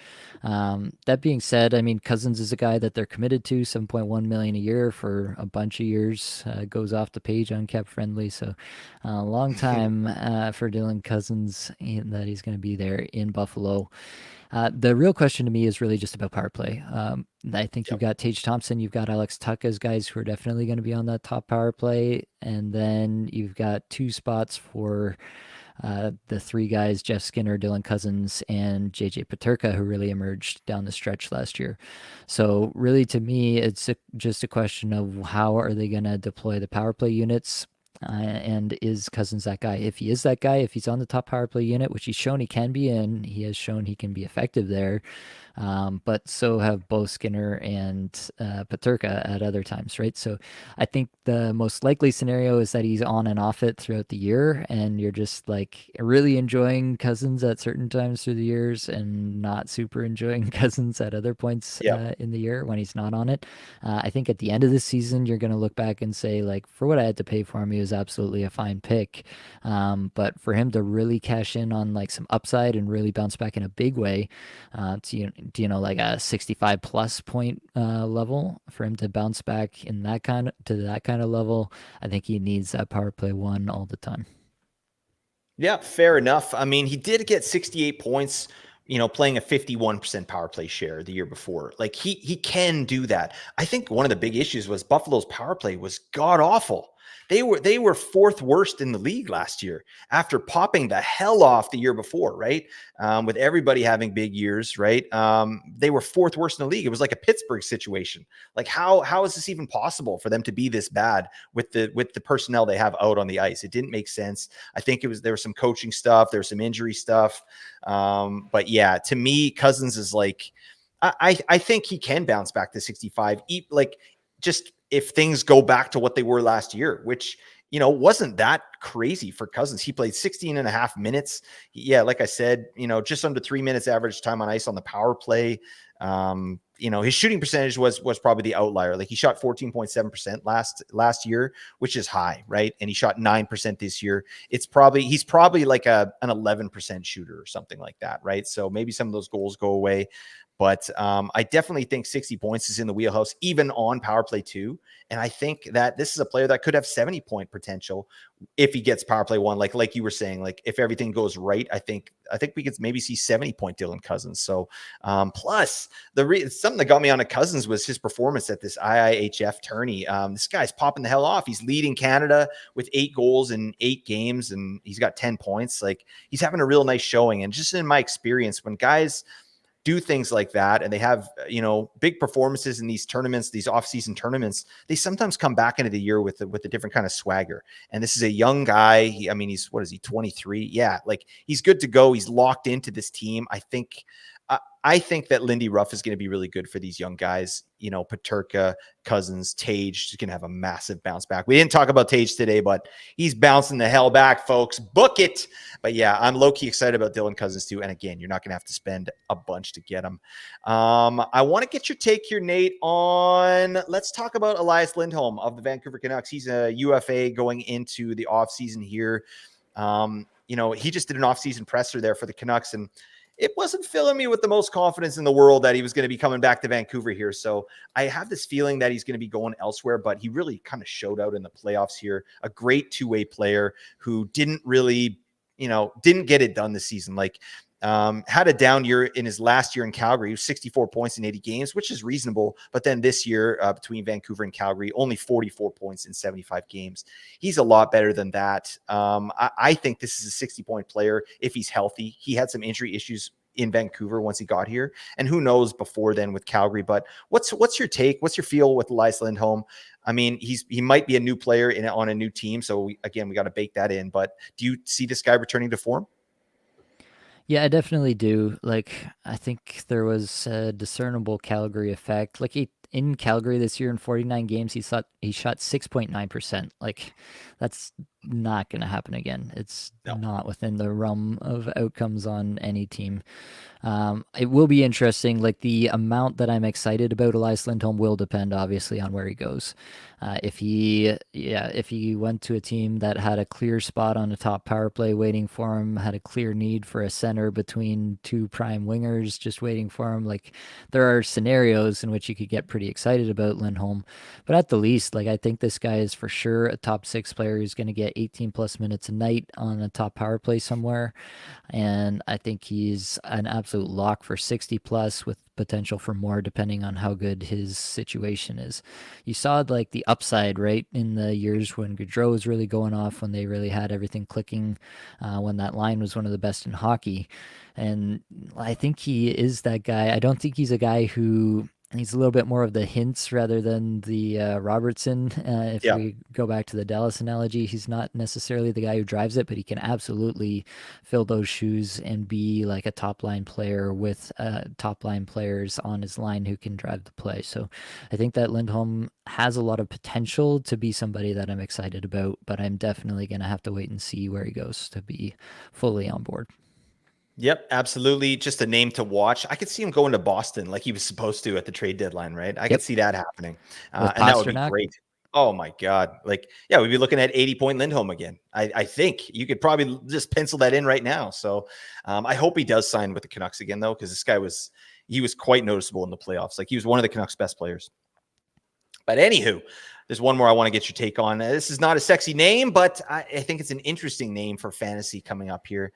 That being said, I mean, Cousins is a guy that they're committed to, $7.1 million a year for a bunch of years. Goes off the page on Cap Friendly. So a long time for Dylan Cousins that he's going to be there in Buffalo. The real question to me is really just about power play. I think you've got Tage Thompson, you've got Alex Tuch as guys who are definitely going to be on that top power play. And then you've got 2 spots for the 3 guys, Jeff Skinner, Dylan Cousins, and JJ Peterka, who really emerged down the stretch last year. So really, to me, it's just a question of how are they going to deploy the power play units. And is Cousins that guy? If he is that guy, if he's on the top power play unit, which he's shown he can be, and he has shown he can be effective there, but so have both Skinner and Peterka at other times, right? So I think the most likely scenario is that he's on and off it throughout the year, and you're just like really enjoying Cousins at certain times through the years and not super enjoying Cousins at other points in the year when he's not on it. I think at the end of the season, you're going to look back and say, like, for what I had to pay for him, he was absolutely a fine pick. But for him to really cash in on like some upside and really bounce back in a big way, to like a 65 plus point level, for him to bounce back in that kind of level, I think he needs that power play 1 all the time. Yeah, fair enough. I mean, he did get 68 points, playing a 51% power play share the year before. Like he can do that. I think one of the big issues was Buffalo's power play was god awful. They were 4th worst in the league last year after popping the hell off the year before, right? With everybody having big years, right? They were 4th worst in the league. It was like a Pittsburgh situation. Like how is this even possible for them to be this bad with the personnel they have out on the ice? It didn't make sense. I think there was some coaching stuff, there was some injury stuff. But yeah, to me, Cousins is like, I think he can bounce back to 65. Like just if things go back to what they were last year, which, wasn't that crazy for Cousins. He played 16 and a half minutes. Yeah, like I said, just under 3 minutes average time on ice on the power play. His shooting percentage was probably the outlier. Like he shot 14.7% last year, which is high, right? And he shot 9% this year. He's probably like an 11% shooter or something like that, right? So maybe some of those goals go away. But I definitely think 60 points is in the wheelhouse, even on power play 2. And I think that this is a player that could have 70-point potential if he gets power play 1. Like you were saying, like if everything goes right, I think we could maybe see 70-point Dylan Cousins. So plus something that got me on a Cousins was his performance at this IIHF tourney. This guy's popping the hell off. He's leading Canada with 8 goals in 8 games, and he's got 10 points. Like he's having a real nice showing. And just in my experience, when guys do things like that and they have, big performances in these tournaments, these off-season tournaments, they sometimes come back into the year with a different kind of swagger. And this is a young guy. He's 23? Yeah. Like he's good to go. He's locked into this team. I think that Lindy Ruff is going to be really good for these young guys. Peterka, Cousins, Tage is going to have a massive bounce back. We didn't talk about Tage today, but he's bouncing the hell back, folks. Book it. But yeah, I'm low-key excited about Dylan Cousins too. And again, you're not going to have to spend a bunch to get him. I want to get your take here, Nate, let's talk about Elias Lindholm of the Vancouver Canucks. He's a UFA going into the offseason here. He just did an offseason presser there for the Canucks, and it wasn't filling me with the most confidence in the world that he was going to be coming back to Vancouver here. So I have this feeling that he's going to be going elsewhere, but he really kind of showed out in the playoffs here. A great 2-way player who didn't really, didn't get it done this season. Like Had a down year in his last year in Calgary. He was 64 points in 80 games, which is reasonable. But then this year, between Vancouver and Calgary, only 44 points in 75 games. He's a lot better than that. I think this is a 60-point player if he's healthy. He had some injury issues in Vancouver once he got here, and who knows before then with Calgary. But what's your take? What's your feel with Elias Lindholm? I mean, he might be a new player on a new team, so we got to bake that in. But do you see this guy returning to form? Yeah, I definitely do. Like, I think there was a discernible Calgary effect. Like, in Calgary this year in 49 games, he shot 6.9%. Like, that's not going to happen again. It's not within the realm of outcomes on any team. It will be interesting. Like, the amount that I'm excited about Elias Lindholm will depend obviously on where he goes. If he went to a team that had a clear spot on the top power play waiting for him, had a clear need for a center between two prime wingers just waiting for him, like, there are scenarios in which you could get pretty excited about Lindholm. But at the least, like, I think this guy is for sure a top six player who's going to get 18 plus minutes a night on a top power play somewhere. And I think he's an absolute lock for 60 plus with potential for more depending on how good his situation is. You saw like the upside, right, in the years when Gaudreau was really going off, when they really had everything clicking, when that line was one of the best in hockey. And I think he is that guy. I don't think he's a guy who he's a little bit more of the Hintz rather than the Robertson. If we go back to the Dallas analogy, he's not necessarily the guy who drives it, but he can absolutely fill those shoes and be like a top line player with top line players on his line who can drive the play. So I think that Lindholm has a lot of potential to be somebody that I'm excited about, but I'm definitely going to have to wait and see where he goes to be fully on board. Yep, absolutely. Just a name to watch. I could see him going to Boston like he was supposed to at the trade deadline, right? I could see that happening. And that would be great. Oh my God. Like, yeah, we'd be looking at 80-point Lindholm again. I think you could probably just pencil that in right now. So I hope he does sign with the Canucks again, though, because this guy was quite noticeable in the playoffs. Like, he was one of the Canucks' best players. But anywho, there's one more I want to get your take on. This is not a sexy name, but I think it's an interesting name for fantasy coming up here.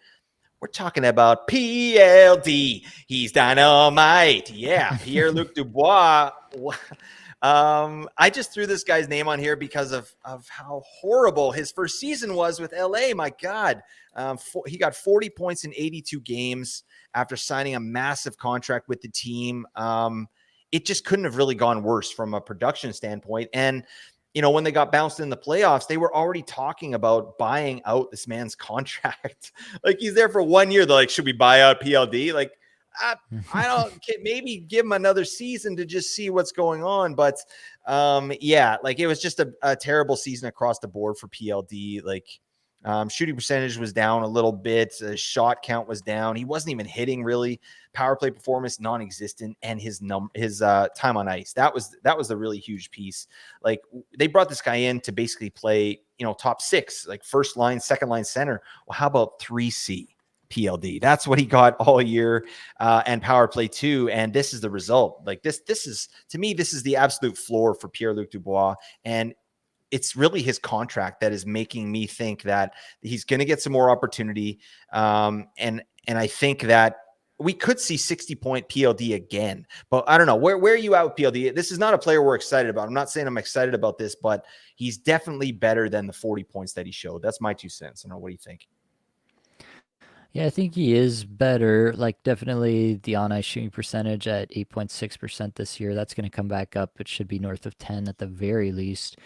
We're talking about PLD. He's dynamite. Yeah, Pierre-Luc Dubois. I just threw this guy's name on here because of how horrible his first season was with LA. My God. He got 40 points in 82 games after signing a massive contract with the team. It just couldn't have really gone worse from a production standpoint. And when they got bounced in the playoffs, they were already talking about buying out this man's contract. Like, he's there for 1 year. They're like, should we buy out PLD? Like, I don't, maybe give him another season to just see what's going on. But yeah, like, it was just a terrible season across the board for PLD. Like, shooting percentage was down a little bit. Shot count was down. He wasn't even hitting really. Power play performance non-existent, and his time on ice. That was the really huge piece. Like, they brought this guy in to basically play, top six, like first line, second line center. Well, how about 3C PLD? That's what he got all year, and power play too. And this is the result. Like, this is, to me, this is the absolute floor for Pierre-Luc Dubois. And it's really his contract that is making me think that he's going to get some more opportunity. And I think that we could see 60-point PLD again, but I don't know. Where are you at with PLD? This is not a player we're excited about. I'm not saying I'm excited about this, but he's definitely better than the 40 points that he showed. That's my 2 cents. I don't know. What do you think? Yeah, I think he is better. Like, definitely the on-ice shooting percentage at 8.6% this year. That's going to come back up. It should be north of 10 at the very least.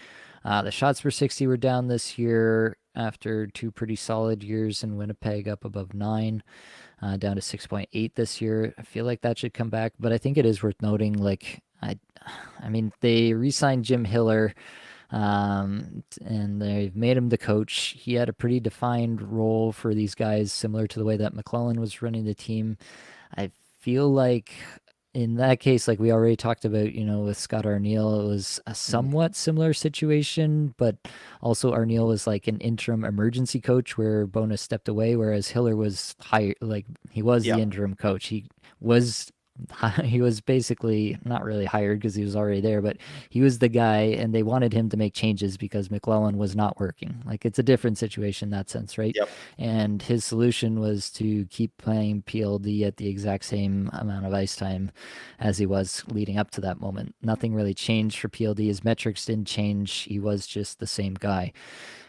The shots per 60 were down this year after 2 pretty solid years in Winnipeg, up above 9, down to 6.8 this year. I feel like that should come back, but I think it is worth noting, like, I mean, they re-signed Jim Hiller, and they've made him the coach. He had a pretty defined role for these guys, similar to the way that McClellan was running the team. I feel like in that case, like we already talked about, with Scott Arniel, it was a somewhat similar situation, but also Arniel was like an interim emergency coach where Bowness stepped away, whereas Hiller was hired, like he was the interim coach. He was he was basically not really hired because he was already there, but he was the guy, and they wanted him to make changes because McClellan was not working. Like, it's a different situation in that sense, right? Yep. And his solution was to keep playing PLD at the exact same amount of ice time as he was leading up to that moment. Nothing really changed for PLD. His metrics didn't change. He was just the same guy.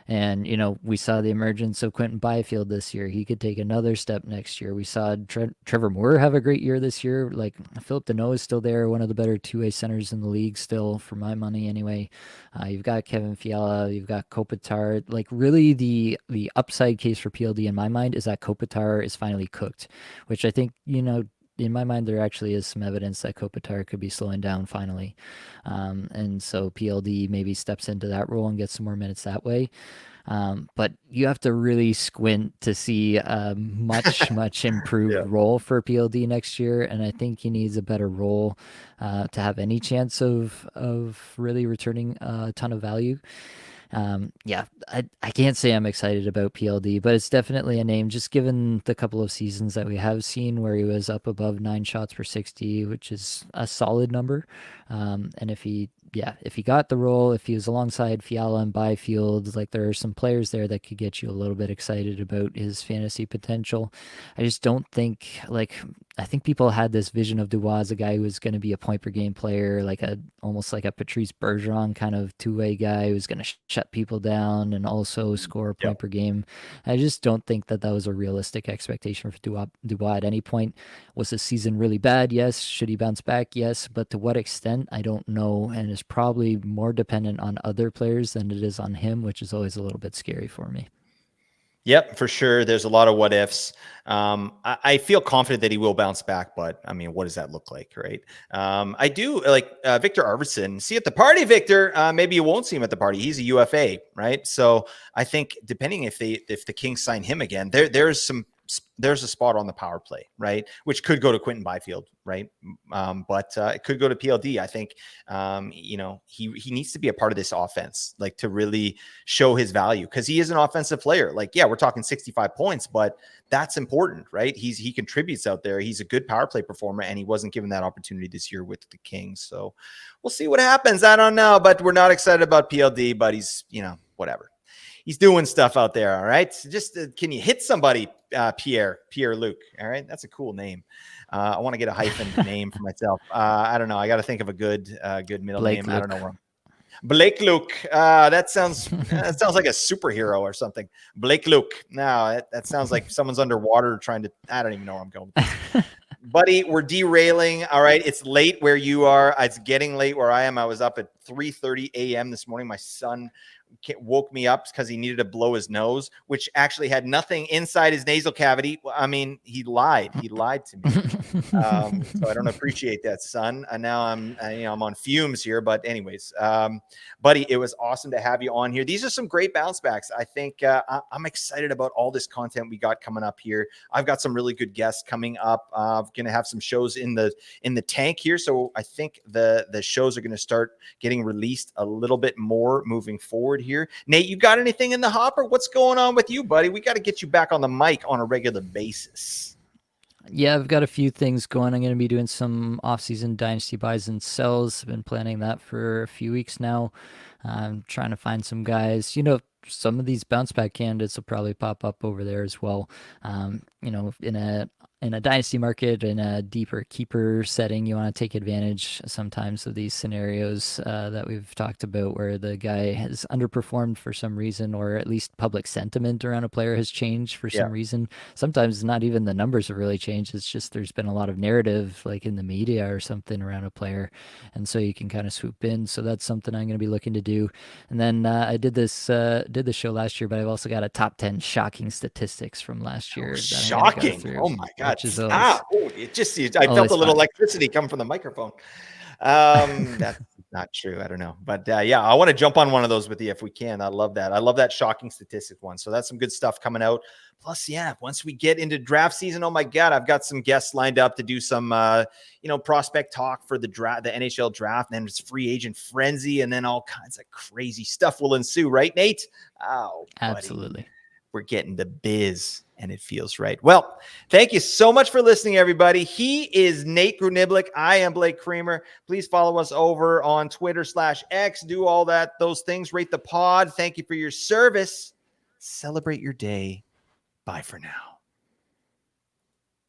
And, we saw the emergence of Quentin Byfield this year. He could take another step next year. We saw Trevor Moore have a great year this year. Like, Philip Deneau is still there, one of the better two-way centers in the league still, for my money anyway. You've got Kevin Fiala, you've got Kopitar. Like, really the upside case for PLD in my mind is that Kopitar is finally cooked, which I think, in my mind, there actually is some evidence that Kopitar could be slowing down finally. And so PLD maybe steps into that role and gets some more minutes that way. But you have to really squint to see a much, much improved role for PLD next year. And I think he needs a better role to have any chance of really returning a ton of value. I can't say I'm excited about PLD, but it's definitely a name, just given the couple of seasons that we have seen where he was up above 9 shots per 60, which is a solid number. And if he got the role, if he was alongside Fiala and Byfield, like, there are some players there that could get you a little bit excited about his fantasy potential. I just don't think, I think people had this vision of Dubois as a guy who was going to be a point per game player, almost like a Patrice Bergeron kind of two-way guy who's going to shut people down and also score a point per game. I just don't think that was a realistic expectation for Dubois at any point. Was the season really bad? Yes. Should he bounce back? Yes. But to what extent? I don't know. And it's probably more dependent on other players than it is on him, which is always a little bit scary for me. Yep, for sure. There's a lot of what ifs. I feel confident that he will bounce back, but I mean, what does that look like, right? I do like Victor Arvidsson. See you at the party, Victor. Maybe you won't see him at the party. He's a UFA, right? So I think depending if the Kings sign him again, there's a spot on the power play, right? Which could go to Quentin Byfield, right? But it could go to PLD. I think, he needs to be a part of this offense, like, to really show his value, because he is an offensive player. Like, yeah, we're talking 65 points, but that's important, right? He contributes out there. He's a good power play performer, and he wasn't given that opportunity this year with the Kings. So we'll see what happens. I don't know, but we're not excited about PLD, but he's, whatever. He's doing stuff out there. All right. Just can you hit somebody, Pierre-Luc? All right. That's a cool name. I want to get a hyphen name for myself. I don't know. I got to think of a good middle name. I don't know. Blake Luke. That sounds like a superhero or something. Blake Luke. No, that sounds like someone's underwater trying to, I don't even know where I'm going. Buddy, we're derailing. All right. It's late where you are. It's getting late where I am. I was up at 3:30 a.m. this morning. My son woke me up because he needed to blow his nose, which actually had nothing inside his nasal cavity. I mean, he lied to me. So I don't appreciate that, son. And now I'm on fumes here, but anyways, buddy, it was awesome to have you on here. These are some great bounce backs. I think I'm excited about all this content we got coming up here. I've got some really good guests coming up. I'm going to have some shows in the tank here. So I think the shows are going to start getting released a little bit more moving forward here. Nate, you got anything in the hopper? What's going on with you, buddy? We got to get you back on the mic on a regular basis. Yeah, I've got a few things going. I'm going to be doing some off-season dynasty buys and sells. I've been planning that for a few weeks now. I'm trying to find some guys. Some of these bounce back candidates will probably pop up over there as well. In a dynasty market, in a deeper keeper setting, you want to take advantage sometimes of these scenarios that we've talked about, where the guy has underperformed for some reason, or at least public sentiment around a player has changed for some reason. Sometimes not even the numbers have really changed. It's just there's been a lot of narrative, like in the media or something, around a player, and so you can kind of swoop in. So that's something I'm going to be looking to do. And then I did the show last year, but I've also got a top 10 shocking statistics from last year. Shocking! Oh my God! Always, I felt a little electricity come from the microphone. That's not true. I don't know, but I want to jump on one of those with you if we can. I love that. I love that shocking statistic one. So that's some good stuff coming out. Plus, once we get into draft season, oh my God, I've got some guests lined up to do some, prospect talk for the draft, the NHL draft, and then it's free agent frenzy, and then all kinds of crazy stuff will ensue, right, Nate? Oh, buddy. Absolutely. We're getting the biz. and it feels right. Well, thank you so much for listening, everybody. He is Nate Gruniblick. I am Blake Creamer. Please follow us over on Twitter/X. Do all those things. Rate the pod. Thank you for your service. Celebrate your day. Bye for now.